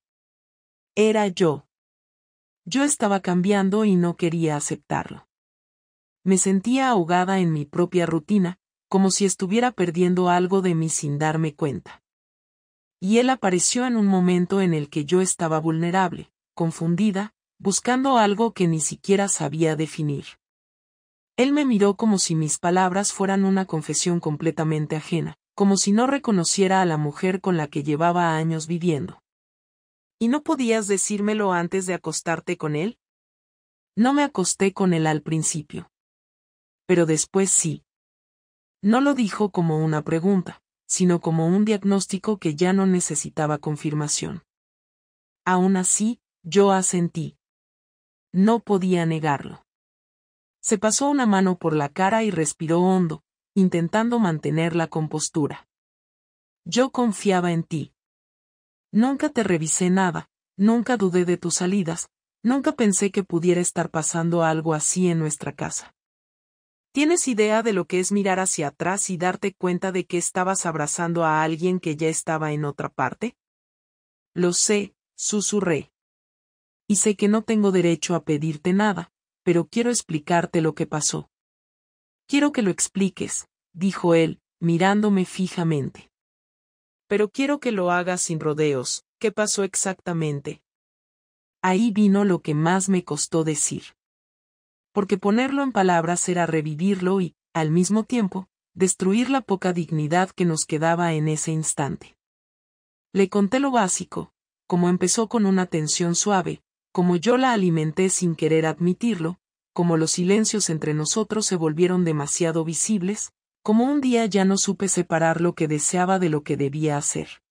Era yo. Yo estaba cambiando y no quería aceptarlo. Me sentía ahogada en mi propia rutina, como si estuviera perdiendo algo de mí sin darme cuenta. Y él apareció en un momento en el que yo estaba vulnerable, confundida, buscando algo que ni siquiera sabía definir. Él me miró como si mis palabras fueran una confesión completamente ajena, como si no reconociera a la mujer con la que llevaba años viviendo. ¿Y no podías decírmelo antes de acostarte con él? No me acosté con él al principio. Pero después sí. No lo dijo como una pregunta, sino como un diagnóstico que ya no necesitaba confirmación. Aún así, yo asentí. No podía negarlo. Se pasó una mano por la cara y respiró hondo, intentando mantener la compostura. Yo confiaba en ti. Nunca te revisé nada, nunca dudé de tus salidas, nunca pensé que pudiera estar pasando algo así en nuestra casa. ¿Tienes idea de lo que es mirar hacia atrás y darte cuenta de que estabas abrazando a alguien que ya estaba en otra parte? Lo sé, susurré. Y sé que no tengo derecho a pedirte nada, pero quiero explicarte lo que pasó. Quiero que lo expliques, dijo él, mirándome fijamente. Pero quiero que lo hagas sin rodeos. ¿Qué pasó exactamente? Ahí vino lo que más me costó decir. Porque ponerlo en palabras era revivirlo y, al mismo tiempo, destruir la poca dignidad que nos quedaba en ese instante. Le conté lo básico, como empezó con una tensión suave, como yo la alimenté sin querer admitirlo, como los silencios entre nosotros se volvieron demasiado visibles, como un día ya no supe separar lo que deseaba de lo que debía hacer.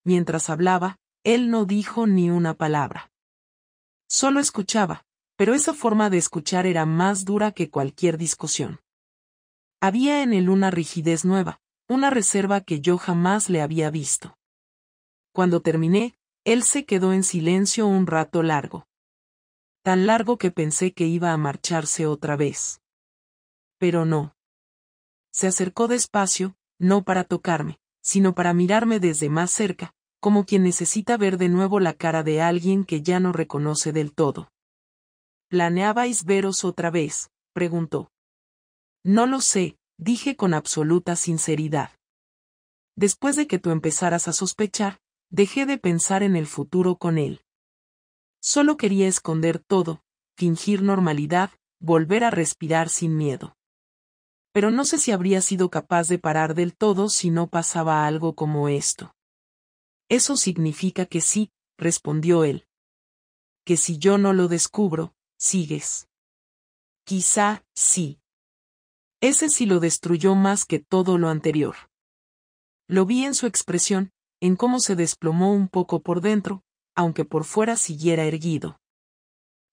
Mientras hablaba, él no dijo ni una palabra. Solo escuchaba, pero esa forma de escuchar era más dura que cualquier discusión. Había en él una rigidez nueva, una reserva que yo jamás le había visto. Cuando terminé, él se quedó en silencio un rato largo. Tan largo que pensé que iba a marcharse otra vez. Pero no. Se acercó despacio, no para tocarme, sino para mirarme desde más cerca, como quien necesita ver de nuevo la cara de alguien que ya no reconoce del todo. ¿Planeabais veros otra vez?, preguntó. No lo sé, dije con absoluta sinceridad. Después de que tú empezaras a sospechar, dejé de pensar en el futuro con él. Solo quería esconder todo, fingir normalidad, volver a respirar sin miedo. Pero no sé si habría sido capaz de parar del todo si no pasaba algo como esto. Eso significa que sí, respondió él. Que si yo no lo descubro, sigues. Quizá, sí. Ese sí lo destruyó más que todo lo anterior. Lo vi en su expresión, en cómo se desplomó un poco por dentro, aunque por fuera siguiera erguido.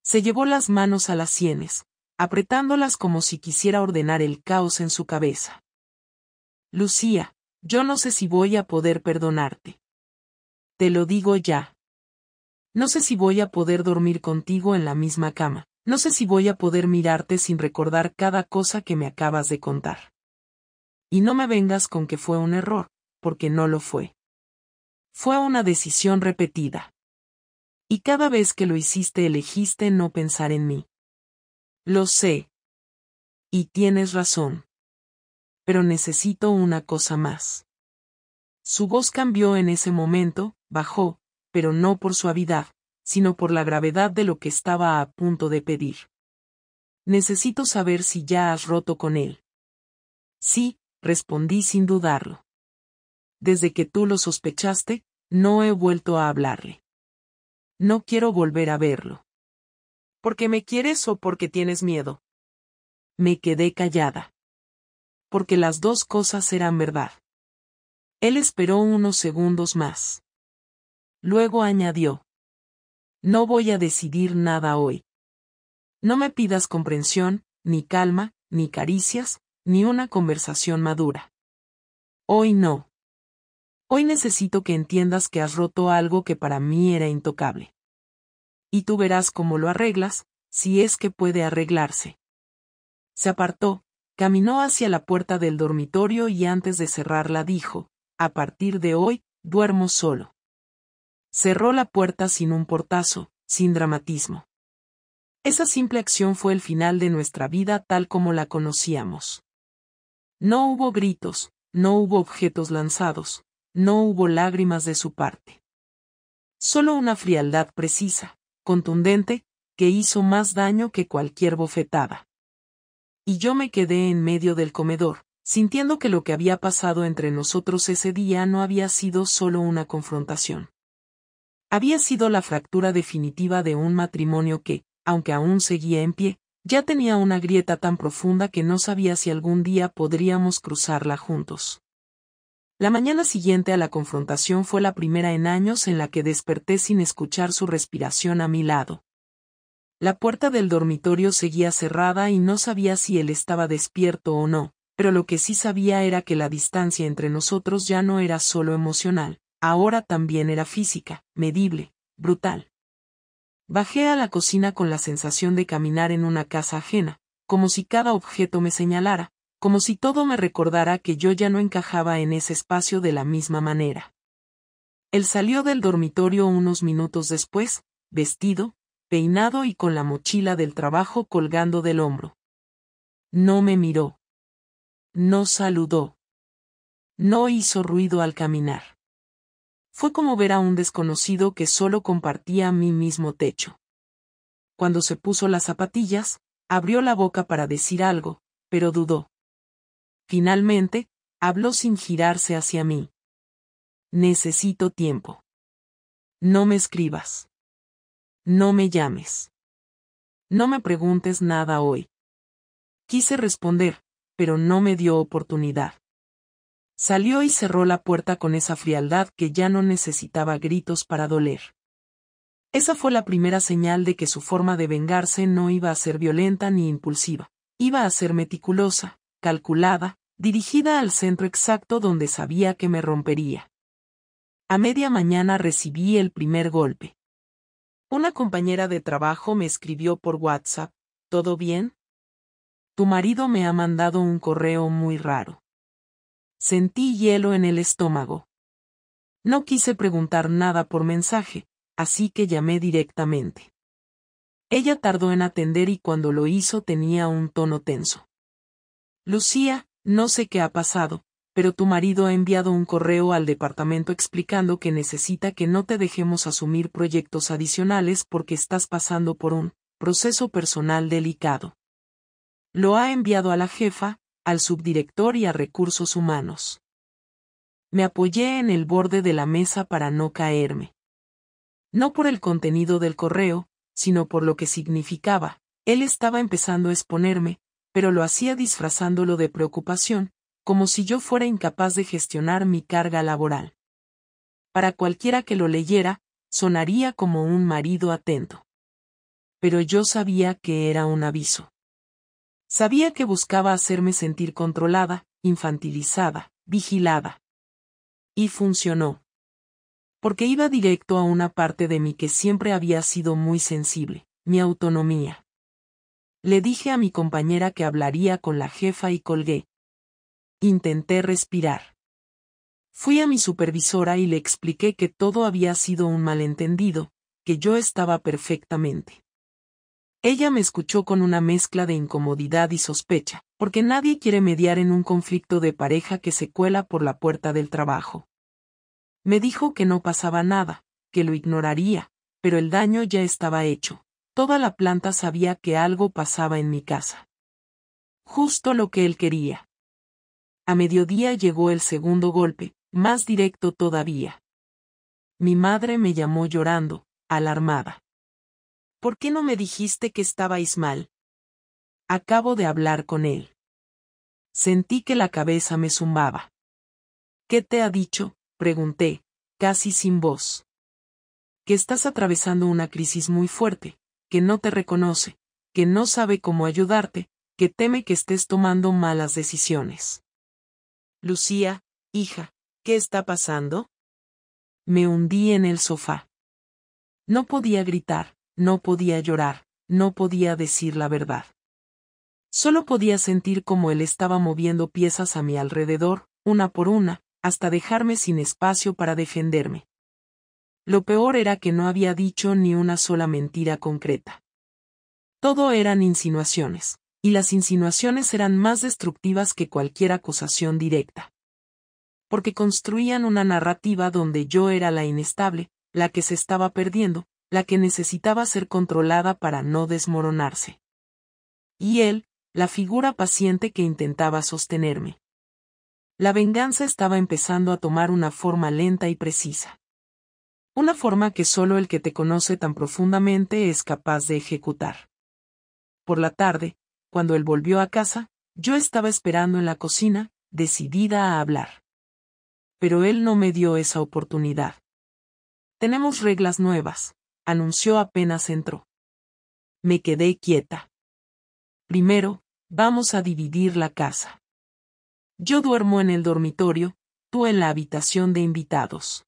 Se llevó las manos a las sienes, apretándolas como si quisiera ordenar el caos en su cabeza. Lucía, yo no sé si voy a poder perdonarte. Te lo digo ya. No sé si voy a poder dormir contigo en la misma cama. No sé si voy a poder mirarte sin recordar cada cosa que me acabas de contar. Y no me vengas con que fue un error, porque no lo fue. Fue una decisión repetida. Y cada vez que lo hiciste elegiste no pensar en mí. Lo sé. Y tienes razón. Pero necesito una cosa más. Su voz cambió en ese momento, bajó, pero no por suavidad, sino por la gravedad de lo que estaba a punto de pedir. Necesito saber si ya has roto con él. Sí, respondí sin dudarlo. Desde que tú lo sospechaste, no he vuelto a hablarle. No quiero volver a verlo. ¿Porque me quieres o porque tienes miedo? Me quedé callada. Porque las dos cosas eran verdad. Él esperó unos segundos más. Luego añadió. No voy a decidir nada hoy. No me pidas comprensión, ni calma, ni caricias, ni una conversación madura. Hoy no. Hoy necesito que entiendas que has roto algo que para mí era intocable. Y tú verás cómo lo arreglas, si es que puede arreglarse. Se apartó, caminó hacia la puerta del dormitorio y antes de cerrarla dijo, a partir de hoy, duermo solo. Cerró la puerta sin un portazo, sin dramatismo. Esa simple acción fue el final de nuestra vida tal como la conocíamos. No hubo gritos, no hubo objetos lanzados, no hubo lágrimas de su parte. Solo una frialdad precisa, contundente, que hizo más daño que cualquier bofetada. Y yo me quedé en medio del comedor, sintiendo que lo que había pasado entre nosotros ese día no había sido solo una confrontación. Había sido la fractura definitiva de un matrimonio que, aunque aún seguía en pie, ya tenía una grieta tan profunda que no sabía si algún día podríamos cruzarla juntos. La mañana siguiente a la confrontación fue la primera en años en la que desperté sin escuchar su respiración a mi lado. La puerta del dormitorio seguía cerrada y no sabía si él estaba despierto o no, pero lo que sí sabía era que la distancia entre nosotros ya no era solo emocional, ahora también era física, medible, brutal. Bajé a la cocina con la sensación de caminar en una casa ajena, como si cada objeto me señalara, como si todo me recordara que yo ya no encajaba en ese espacio de la misma manera. Él salió del dormitorio unos minutos después, vestido, peinado y con la mochila del trabajo colgando del hombro. No me miró. No saludó. No hizo ruido al caminar. Fue como ver a un desconocido que solo compartía mi mismo techo. Cuando se puso las zapatillas, abrió la boca para decir algo, pero dudó. Finalmente, habló sin girarse hacia mí. Necesito tiempo. No me escribas. No me llames. No me preguntes nada hoy. Quise responder, pero no me dio oportunidad. Salió y cerró la puerta con esa frialdad que ya no necesitaba gritos para doler. Esa fue la primera señal de que su forma de vengarse no iba a ser violenta ni impulsiva. Iba a ser meticulosa, calculada, dirigida al centro exacto donde sabía que me rompería. A media mañana recibí el primer golpe. Una compañera de trabajo me escribió por WhatsApp, ¿todo bien? Tu marido me ha mandado un correo muy raro. Sentí hielo en el estómago. No quise preguntar nada por mensaje, así que llamé directamente. Ella tardó en atender y cuando lo hizo tenía un tono tenso. Lucía, no sé qué ha pasado, pero tu marido ha enviado un correo al departamento explicando que necesita que no te dejemos asumir proyectos adicionales porque estás pasando por un proceso personal delicado. Lo ha enviado a la jefa, al subdirector y a recursos humanos. Me apoyé en el borde de la mesa para no caerme. No por el contenido del correo, sino por lo que significaba. Él estaba empezando a exponerme, pero lo hacía disfrazándolo de preocupación, como si yo fuera incapaz de gestionar mi carga laboral. Para cualquiera que lo leyera, sonaría como un marido atento. Pero yo sabía que era un aviso. Sabía que buscaba hacerme sentir controlada, infantilizada, vigilada. Y funcionó. Porque iba directo a una parte de mí que siempre había sido muy sensible, mi autonomía. Le dije a mi compañera que hablaría con la jefa y colgué. Intenté respirar. Fui a mi supervisora y le expliqué que todo había sido un malentendido, que yo estaba perfectamente. Ella me escuchó con una mezcla de incomodidad y sospecha, porque nadie quiere mediar en un conflicto de pareja que se cuela por la puerta del trabajo. Me dijo que no pasaba nada, que lo ignoraría, pero el daño ya estaba hecho. Toda la planta sabía que algo pasaba en mi casa. Justo lo que él quería. A mediodía llegó el segundo golpe, más directo todavía. Mi madre me llamó llorando, alarmada. ¿Por qué no me dijiste que estabais mal? Acabo de hablar con él. Sentí que la cabeza me zumbaba. ¿Qué te ha dicho?, pregunté, casi sin voz. Que estás atravesando una crisis muy fuerte, que no te reconoce, que no sabe cómo ayudarte, que teme que estés tomando malas decisiones. Lucía, hija, ¿qué está pasando? Me hundí en el sofá. No podía gritar, no podía llorar, no podía decir la verdad. Solo podía sentir cómo él estaba moviendo piezas a mi alrededor, una por una, hasta dejarme sin espacio para defenderme. Lo peor era que no había dicho ni una sola mentira concreta. Todo eran insinuaciones, y las insinuaciones eran más destructivas que cualquier acusación directa. Porque construían una narrativa donde yo era la inestable, la que se estaba perdiendo, la que necesitaba ser controlada para no desmoronarse. Y él, la figura paciente que intentaba sostenerme. La venganza estaba empezando a tomar una forma lenta y precisa. Una forma que solo el que te conoce tan profundamente es capaz de ejecutar. Por la tarde, cuando él volvió a casa, yo estaba esperando en la cocina, decidida a hablar. Pero él no me dio esa oportunidad. Tenemos reglas nuevas, anunció apenas entró. Me quedé quieta. Primero, vamos a dividir la casa. Yo duermo en el dormitorio, tú en la habitación de invitados.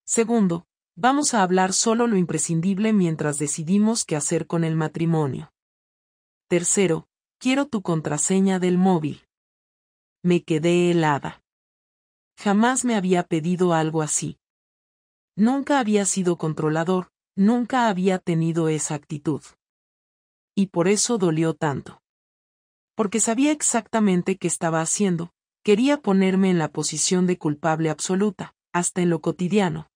Segundo, vamos a hablar solo lo imprescindible mientras decidimos qué hacer con el matrimonio. Tercero, quiero tu contraseña del móvil. Me quedé helada. Jamás me había pedido algo así. Nunca había sido controlador, nunca había tenido esa actitud. Y por eso dolió tanto. Porque sabía exactamente qué estaba haciendo, quería ponerme en la posición de culpable absoluta, hasta en lo cotidiano.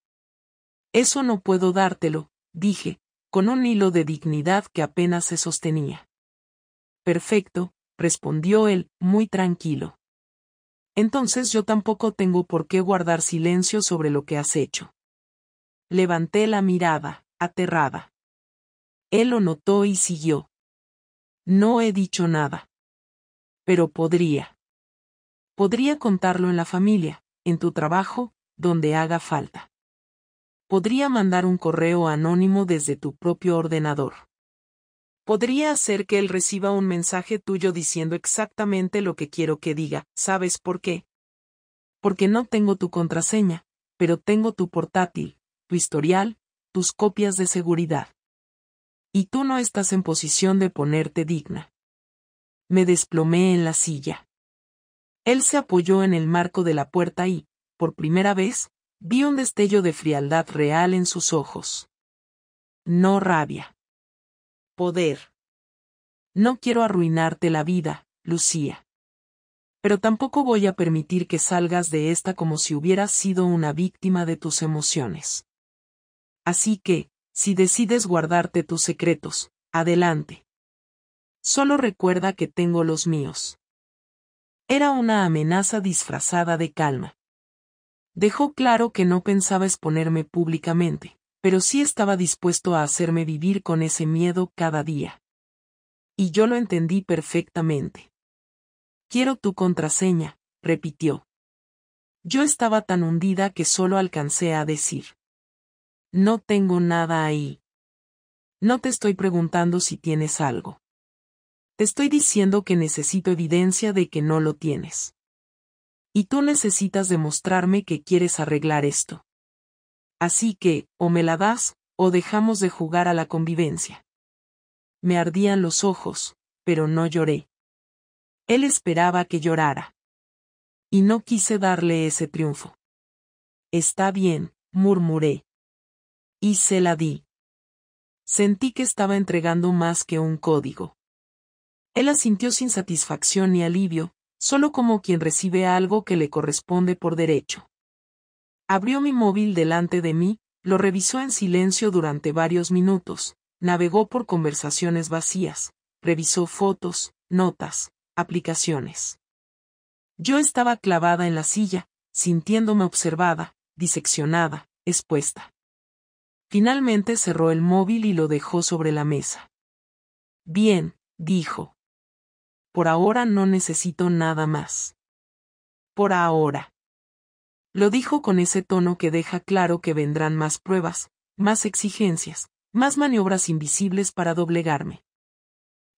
Eso no puedo dártelo, dije, con un hilo de dignidad que apenas se sostenía. Perfecto, respondió él, muy tranquilo. Entonces yo tampoco tengo por qué guardar silencio sobre lo que has hecho. Levanté la mirada, aterrada. Él lo notó y siguió. No he dicho nada. Pero podría. Podría contarlo en la familia, en tu trabajo, donde haga falta. Podría mandar un correo anónimo desde tu propio ordenador. Podría hacer que él reciba un mensaje tuyo diciendo exactamente lo que quiero que diga. ¿Sabes por qué? Porque no tengo tu contraseña, pero tengo tu portátil, tu historial, tus copias de seguridad. Y tú no estás en posición de ponerte digna. Me desplomé en la silla. Él se apoyó en el marco de la puerta y, por primera vez, vi un destello de frialdad real en sus ojos. No rabia. Poder. No quiero arruinarte la vida, Lucía. Pero tampoco voy a permitir que salgas de esta como si hubieras sido una víctima de tus emociones. Así que, si decides guardarte tus secretos, adelante. Solo recuerda que tengo los míos. Era una amenaza disfrazada de calma. Dejó claro que no pensaba exponerme públicamente, pero sí estaba dispuesto a hacerme vivir con ese miedo cada día. Y yo lo entendí perfectamente. Quiero tu contraseña, repitió. Yo estaba tan hundida que solo alcancé a decir. No tengo nada ahí. No te estoy preguntando si tienes algo. Te estoy diciendo que necesito evidencia de que no lo tienes. Y tú necesitas demostrarme que quieres arreglar esto. Así que, o me la das, o dejamos de jugar a la convivencia. Me ardían los ojos, pero no lloré. Él esperaba que llorara. Y no quise darle ese triunfo. Está bien, murmuré. Y se la di. Sentí que estaba entregando más que un código. Él asintió sin satisfacción ni alivio, solo como quien recibe algo que le corresponde por derecho. Abrió mi móvil delante de mí, lo revisó en silencio durante varios minutos, navegó por conversaciones vacías, revisó fotos, notas, aplicaciones. Yo estaba clavada en la silla, sintiéndome observada, diseccionada, expuesta. Finalmente cerró el móvil y lo dejó sobre la mesa. Bien, dijo. Por ahora no necesito nada más. Por ahora. Lo dijo con ese tono que deja claro que vendrán más pruebas, más exigencias, más maniobras invisibles para doblegarme.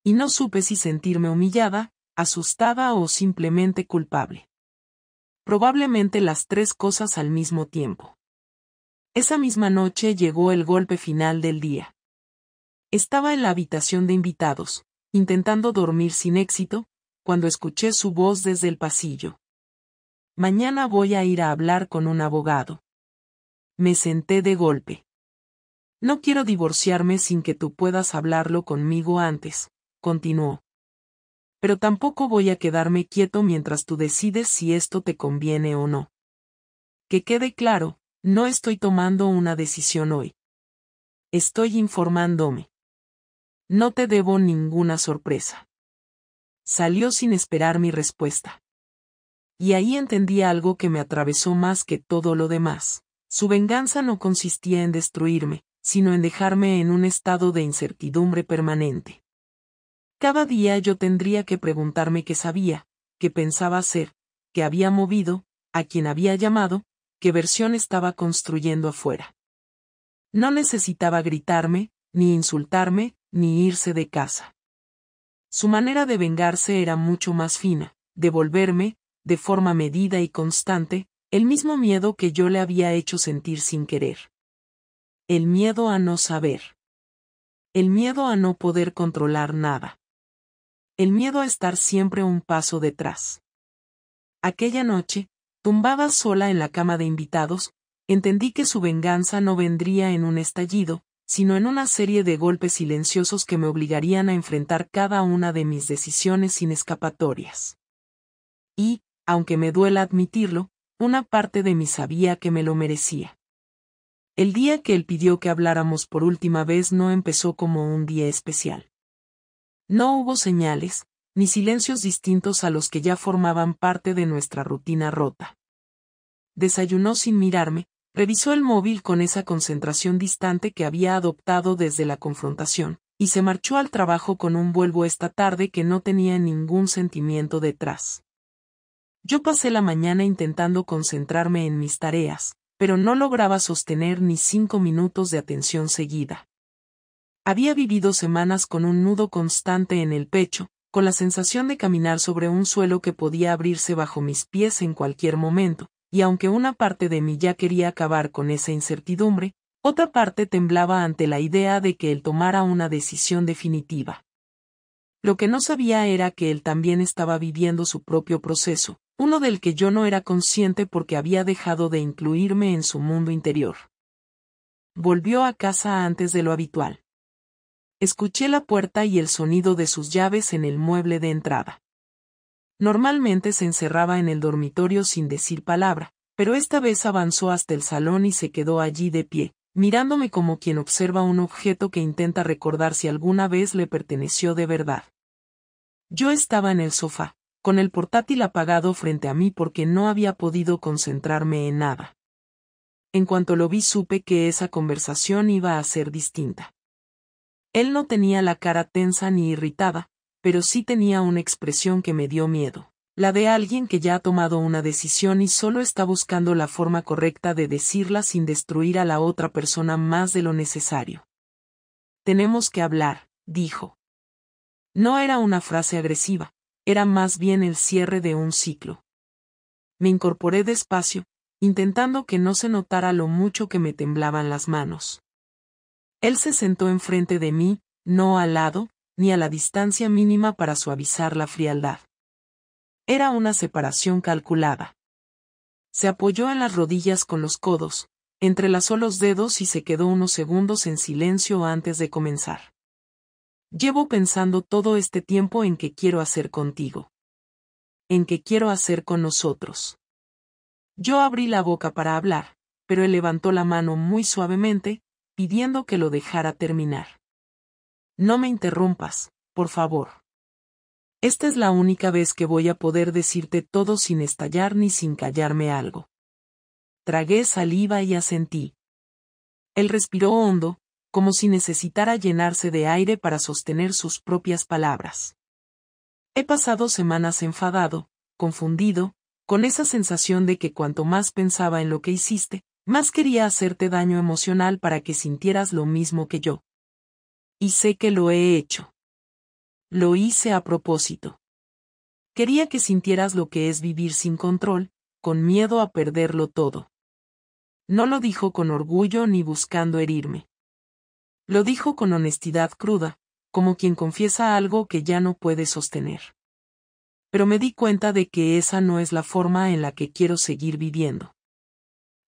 Y no supe si sentirme humillada, asustada o simplemente culpable. Probablemente las tres cosas al mismo tiempo. Esa misma noche llegó el golpe final del día. Estaba en la habitación de invitados, intentando dormir sin éxito, cuando escuché su voz desde el pasillo. Mañana voy a ir a hablar con un abogado. Me senté de golpe. No quiero divorciarme sin que tú puedas hablarlo conmigo antes, continuó. Pero tampoco voy a quedarme quieto mientras tú decides si esto te conviene o no. Que quede claro, no estoy tomando una decisión hoy. Estoy informándome. No te debo ninguna sorpresa. Salió sin esperar mi respuesta. Y ahí entendí algo que me atravesó más que todo lo demás. Su venganza no consistía en destruirme, sino en dejarme en un estado de incertidumbre permanente. Cada día yo tendría que preguntarme qué sabía, qué pensaba hacer, qué había movido, a quién había llamado, qué versión estaba construyendo afuera. No necesitaba gritarme, ni insultarme, ni irse de casa. Su manera de vengarse era mucho más fina, devolverme, de forma medida y constante, el mismo miedo que yo le había hecho sentir sin querer. El miedo a no saber. El miedo a no poder controlar nada. El miedo a estar siempre un paso detrás. Aquella noche, tumbada sola en la cama de invitados, entendí que su venganza no vendría en un estallido, sino en una serie de golpes silenciosos que me obligarían a enfrentar cada una de mis decisiones sin escapatorias. Y, aunque me duela admitirlo, una parte de mí sabía que me lo merecía. El día que él pidió que habláramos por última vez no empezó como un día especial. No hubo señales, ni silencios distintos a los que ya formaban parte de nuestra rutina rota. Desayunó sin mirarme, revisó el móvil con esa concentración distante que había adoptado desde la confrontación, y se marchó al trabajo con un vuelvo esta tarde que no tenía ningún sentimiento detrás. Yo pasé la mañana intentando concentrarme en mis tareas, pero no lograba sostener ni 5 minutos de atención seguida. Había vivido semanas con un nudo constante en el pecho, con la sensación de caminar sobre un suelo que podía abrirse bajo mis pies en cualquier momento, y aunque una parte de mí ya quería acabar con esa incertidumbre, otra parte temblaba ante la idea de que él tomara una decisión definitiva. Lo que no sabía era que él también estaba viviendo su propio proceso, uno del que yo no era consciente porque había dejado de incluirme en su mundo interior. Volvió a casa antes de lo habitual. Escuché la puerta y el sonido de sus llaves en el mueble de entrada. Normalmente se encerraba en el dormitorio sin decir palabra, pero esta vez avanzó hasta el salón y se quedó allí de pie, mirándome como quien observa un objeto que intenta recordar si alguna vez le perteneció de verdad. Yo estaba en el sofá, con el portátil apagado frente a mí porque no había podido concentrarme en nada. En cuanto lo vi supe que esa conversación iba a ser distinta. Él no tenía la cara tensa ni irritada, pero sí tenía una expresión que me dio miedo, la de alguien que ya ha tomado una decisión y solo está buscando la forma correcta de decirla sin destruir a la otra persona más de lo necesario. Tenemos que hablar, dijo. No era una frase agresiva, era más bien el cierre de un ciclo. Me incorporé despacio, intentando que no se notara lo mucho que me temblaban las manos. Él se sentó enfrente de mí, no al lado, ni a la distancia mínima para suavizar la frialdad. Era una separación calculada. Se apoyó en las rodillas con los codos, entrelazó los dedos y se quedó unos segundos en silencio antes de comenzar. Llevo pensando todo este tiempo en qué quiero hacer contigo. En qué quiero hacer con nosotros. Yo abrí la boca para hablar, pero él levantó la mano muy suavemente, pidiendo que lo dejara terminar. No me interrumpas, por favor. Esta es la única vez que voy a poder decirte todo sin estallar ni sin callarme algo. Tragué saliva y asentí. Él respiró hondo, como si necesitara llenarse de aire para sostener sus propias palabras. He pasado semanas enfadado, confundido, con esa sensación de que cuanto más pensaba en lo que hiciste, más quería hacerte daño emocional para que sintieras lo mismo que yo. Y sé que lo he hecho. Lo hice a propósito. Quería que sintieras lo que es vivir sin control, con miedo a perderlo todo. No lo dijo con orgullo ni buscando herirme. Lo dijo con honestidad cruda, como quien confiesa algo que ya no puede sostener. Pero me di cuenta de que esa no es la forma en la que quiero seguir viviendo.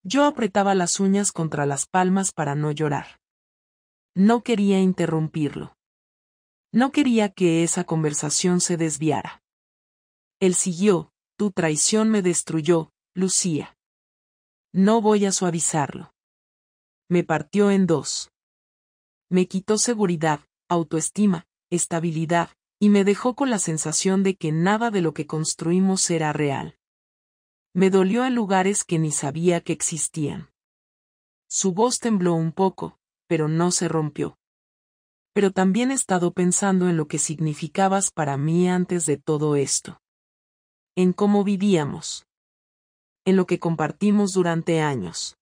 Yo apretaba las uñas contra las palmas para no llorar. No quería interrumpirlo. No quería que esa conversación se desviara. Él siguió: tu traición me destruyó, Lucía. No voy a suavizarlo. Me partió en dos. Me quitó seguridad, autoestima, estabilidad, y me dejó con la sensación de que nada de lo que construimos era real. Me dolió en lugares que ni sabía que existían. Su voz tembló un poco, pero no se rompió. Pero también he estado pensando en lo que significabas para mí antes de todo esto. En cómo vivíamos. En lo que compartimos durante años.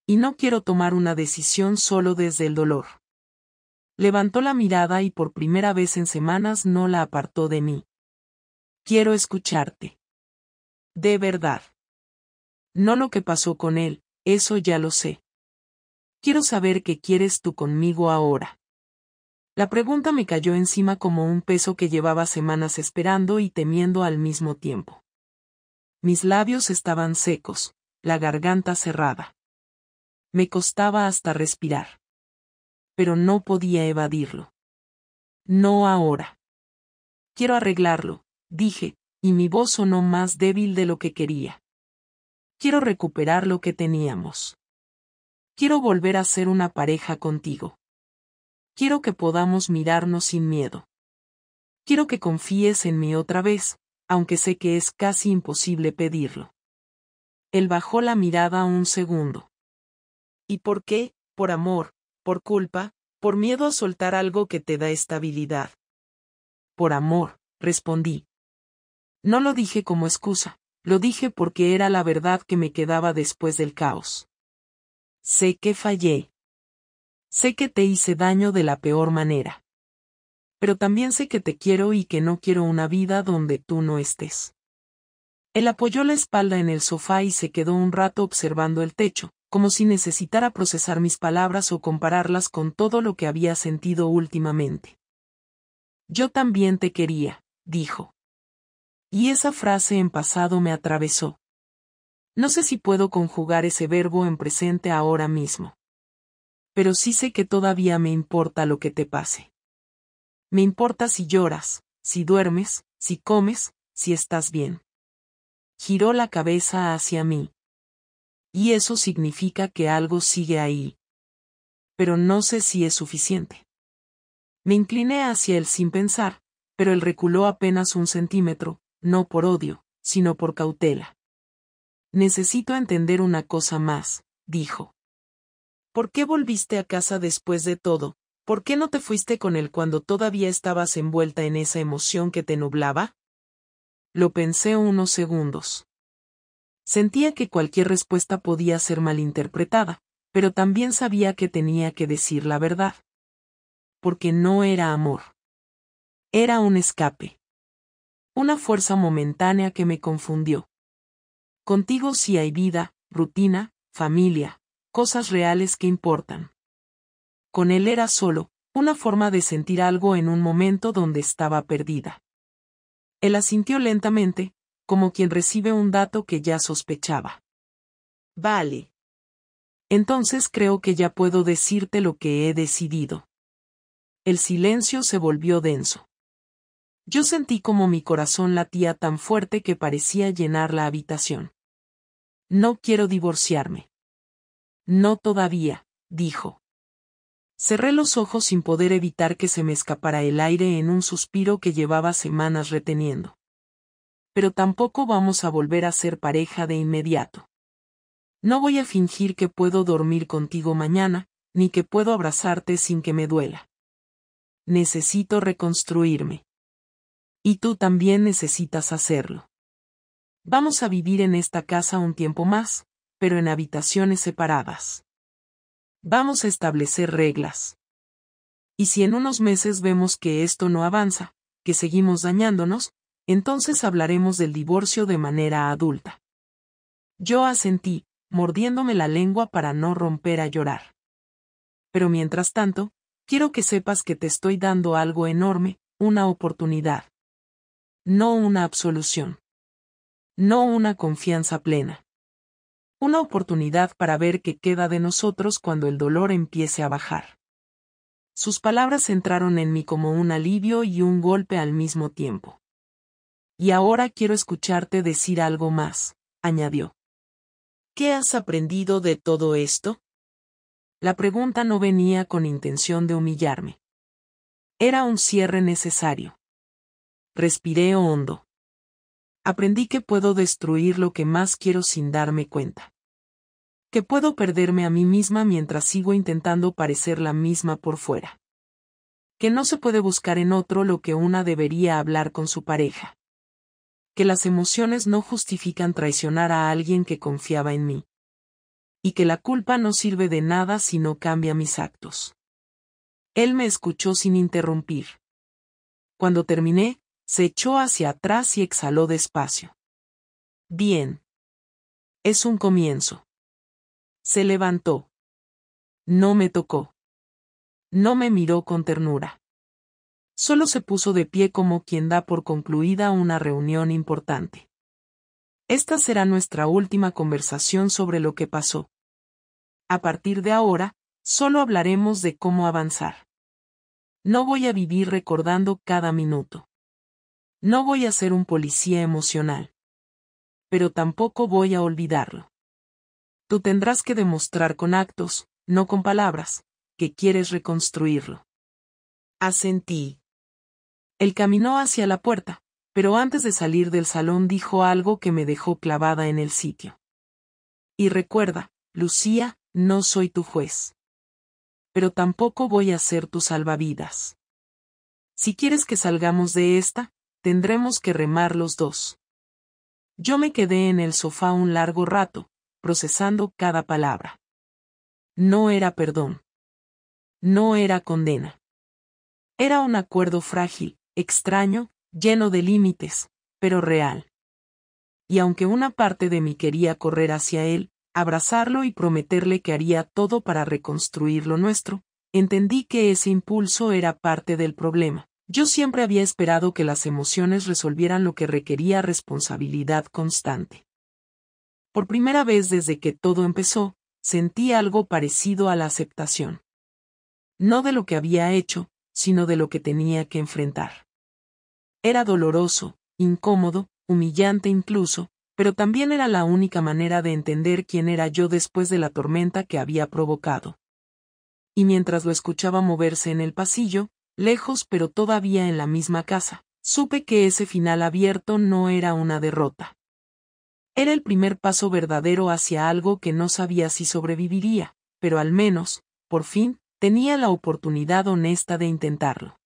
Y no quiero tomar una decisión solo desde el dolor. Levantó la mirada y por primera vez en semanas no la apartó de mí. Quiero escucharte. De verdad. No lo que pasó con él, eso ya lo sé. Quiero saber qué quieres tú conmigo ahora. La pregunta me cayó encima como un peso que llevaba semanas esperando y temiendo al mismo tiempo. Mis labios estaban secos, la garganta cerrada. Me costaba hasta respirar. Pero no podía evadirlo. No ahora. Quiero arreglarlo, dije, y mi voz sonó más débil de lo que quería. Quiero recuperar lo que teníamos. Quiero volver a ser una pareja contigo. Quiero que podamos mirarnos sin miedo. Quiero que confíes en mí otra vez, aunque sé que es casi imposible pedirlo. Él bajó la mirada un segundo. ¿Y por qué? Por amor, por culpa, por miedo a soltar algo que te da estabilidad. Por amor, respondí. No lo dije como excusa, lo dije porque era la verdad que me quedaba después del caos. Sé que fallé. Sé que te hice daño de la peor manera. Pero también sé que te quiero y que no quiero una vida donde tú no estés. Él apoyó la espalda en el sofá y se quedó un rato observando el techo, como si necesitara procesar mis palabras o compararlas con todo lo que había sentido últimamente. Yo también te quería, dijo. Y esa frase en pasado me atravesó. No sé si puedo conjugar ese verbo en presente ahora mismo. Pero sí sé que todavía me importa lo que te pase. Me importa si lloras, si duermes, si comes, si estás bien. Giró la cabeza hacia mí. Y eso significa que algo sigue ahí. Pero no sé si es suficiente. Me incliné hacia él sin pensar, pero él reculó apenas 1 centímetro, no por odio, sino por cautela. Necesito entender una cosa más, dijo. ¿Por qué volviste a casa después de todo? ¿Por qué no te fuiste con él cuando todavía estabas envuelta en esa emoción que te nublaba? Lo pensé unos segundos. Sentía que cualquier respuesta podía ser malinterpretada, pero también sabía que tenía que decir la verdad. Porque no era amor. Era un escape. Una fuerza momentánea que me confundió. Contigo sí hay vida, rutina, familia, cosas reales que importan. Con él era solo, una forma de sentir algo en un momento donde estaba perdida. Él asintió lentamente, como quien recibe un dato que ya sospechaba. Vale. Entonces creo que ya puedo decirte lo que he decidido. El silencio se volvió denso. Yo sentí como mi corazón latía tan fuerte que parecía llenar la habitación. No quiero divorciarme. No todavía, dijo. Cerré los ojos sin poder evitar que se me escapara el aire en un suspiro que llevaba semanas reteniendo. Pero tampoco vamos a volver a ser pareja de inmediato. No voy a fingir que puedo dormir contigo mañana, ni que puedo abrazarte sin que me duela. Necesito reconstruirme. Y tú también necesitas hacerlo. Vamos a vivir en esta casa un tiempo más, pero en habitaciones separadas. Vamos a establecer reglas. Y si en unos meses vemos que esto no avanza, que seguimos dañándonos, entonces hablaremos del divorcio de manera adulta. Yo asentí, mordiéndome la lengua para no romper a llorar. Pero mientras tanto, quiero que sepas que te estoy dando algo enorme, una oportunidad. No una absolución. No una confianza plena. Una oportunidad para ver qué queda de nosotros cuando el dolor empiece a bajar. Sus palabras entraron en mí como un alivio y un golpe al mismo tiempo. Y ahora quiero escucharte decir algo más, añadió. ¿Qué has aprendido de todo esto? La pregunta no venía con intención de humillarme. Era un cierre necesario. Respiré hondo. Aprendí que puedo destruir lo que más quiero sin darme cuenta. Que puedo perderme a mí misma mientras sigo intentando parecer la misma por fuera. Que no se puede buscar en otro lo que una debería hablar con su pareja. Que las emociones no justifican traicionar a alguien que confiaba en mí. Y que la culpa no sirve de nada si no cambia mis actos. Él me escuchó sin interrumpir. Cuando terminé, se echó hacia atrás y exhaló despacio. Bien. Es un comienzo. Se levantó. No me tocó. No me miró con ternura. Solo se puso de pie como quien da por concluida una reunión importante. Esta será nuestra última conversación sobre lo que pasó. A partir de ahora, solo hablaremos de cómo avanzar. No voy a vivir recordando cada minuto. No voy a ser un policía emocional. Pero tampoco voy a olvidarlo. Tú tendrás que demostrar con actos, no con palabras, que quieres reconstruirlo. Asentí. Él caminó hacia la puerta, pero antes de salir del salón dijo algo que me dejó clavada en el sitio. Y recuerda, Lucía, no soy tu juez. Pero tampoco voy a ser tu salvavidas. Si quieres que salgamos de esta, tendremos que remar los dos. Yo me quedé en el sofá un largo rato, procesando cada palabra. No era perdón. No era condena. Era un acuerdo frágil, extraño, lleno de límites, pero real. Y aunque una parte de mí quería correr hacia él, abrazarlo y prometerle que haría todo para reconstruir lo nuestro, entendí que ese impulso era parte del problema. Yo siempre había esperado que las emociones resolvieran lo que requería responsabilidad constante. Por primera vez desde que todo empezó, sentí algo parecido a la aceptación. No de lo que había hecho, sino de lo que tenía que enfrentar. Era doloroso, incómodo, humillante incluso, pero también era la única manera de entender quién era yo después de la tormenta que había provocado. Y mientras lo escuchaba moverse en el pasillo, lejos pero todavía en la misma casa, supe que ese final abierto no era una derrota. Era el primer paso verdadero hacia algo que no sabía si sobreviviría, pero al menos, por fin, tenía la oportunidad honesta de intentarlo.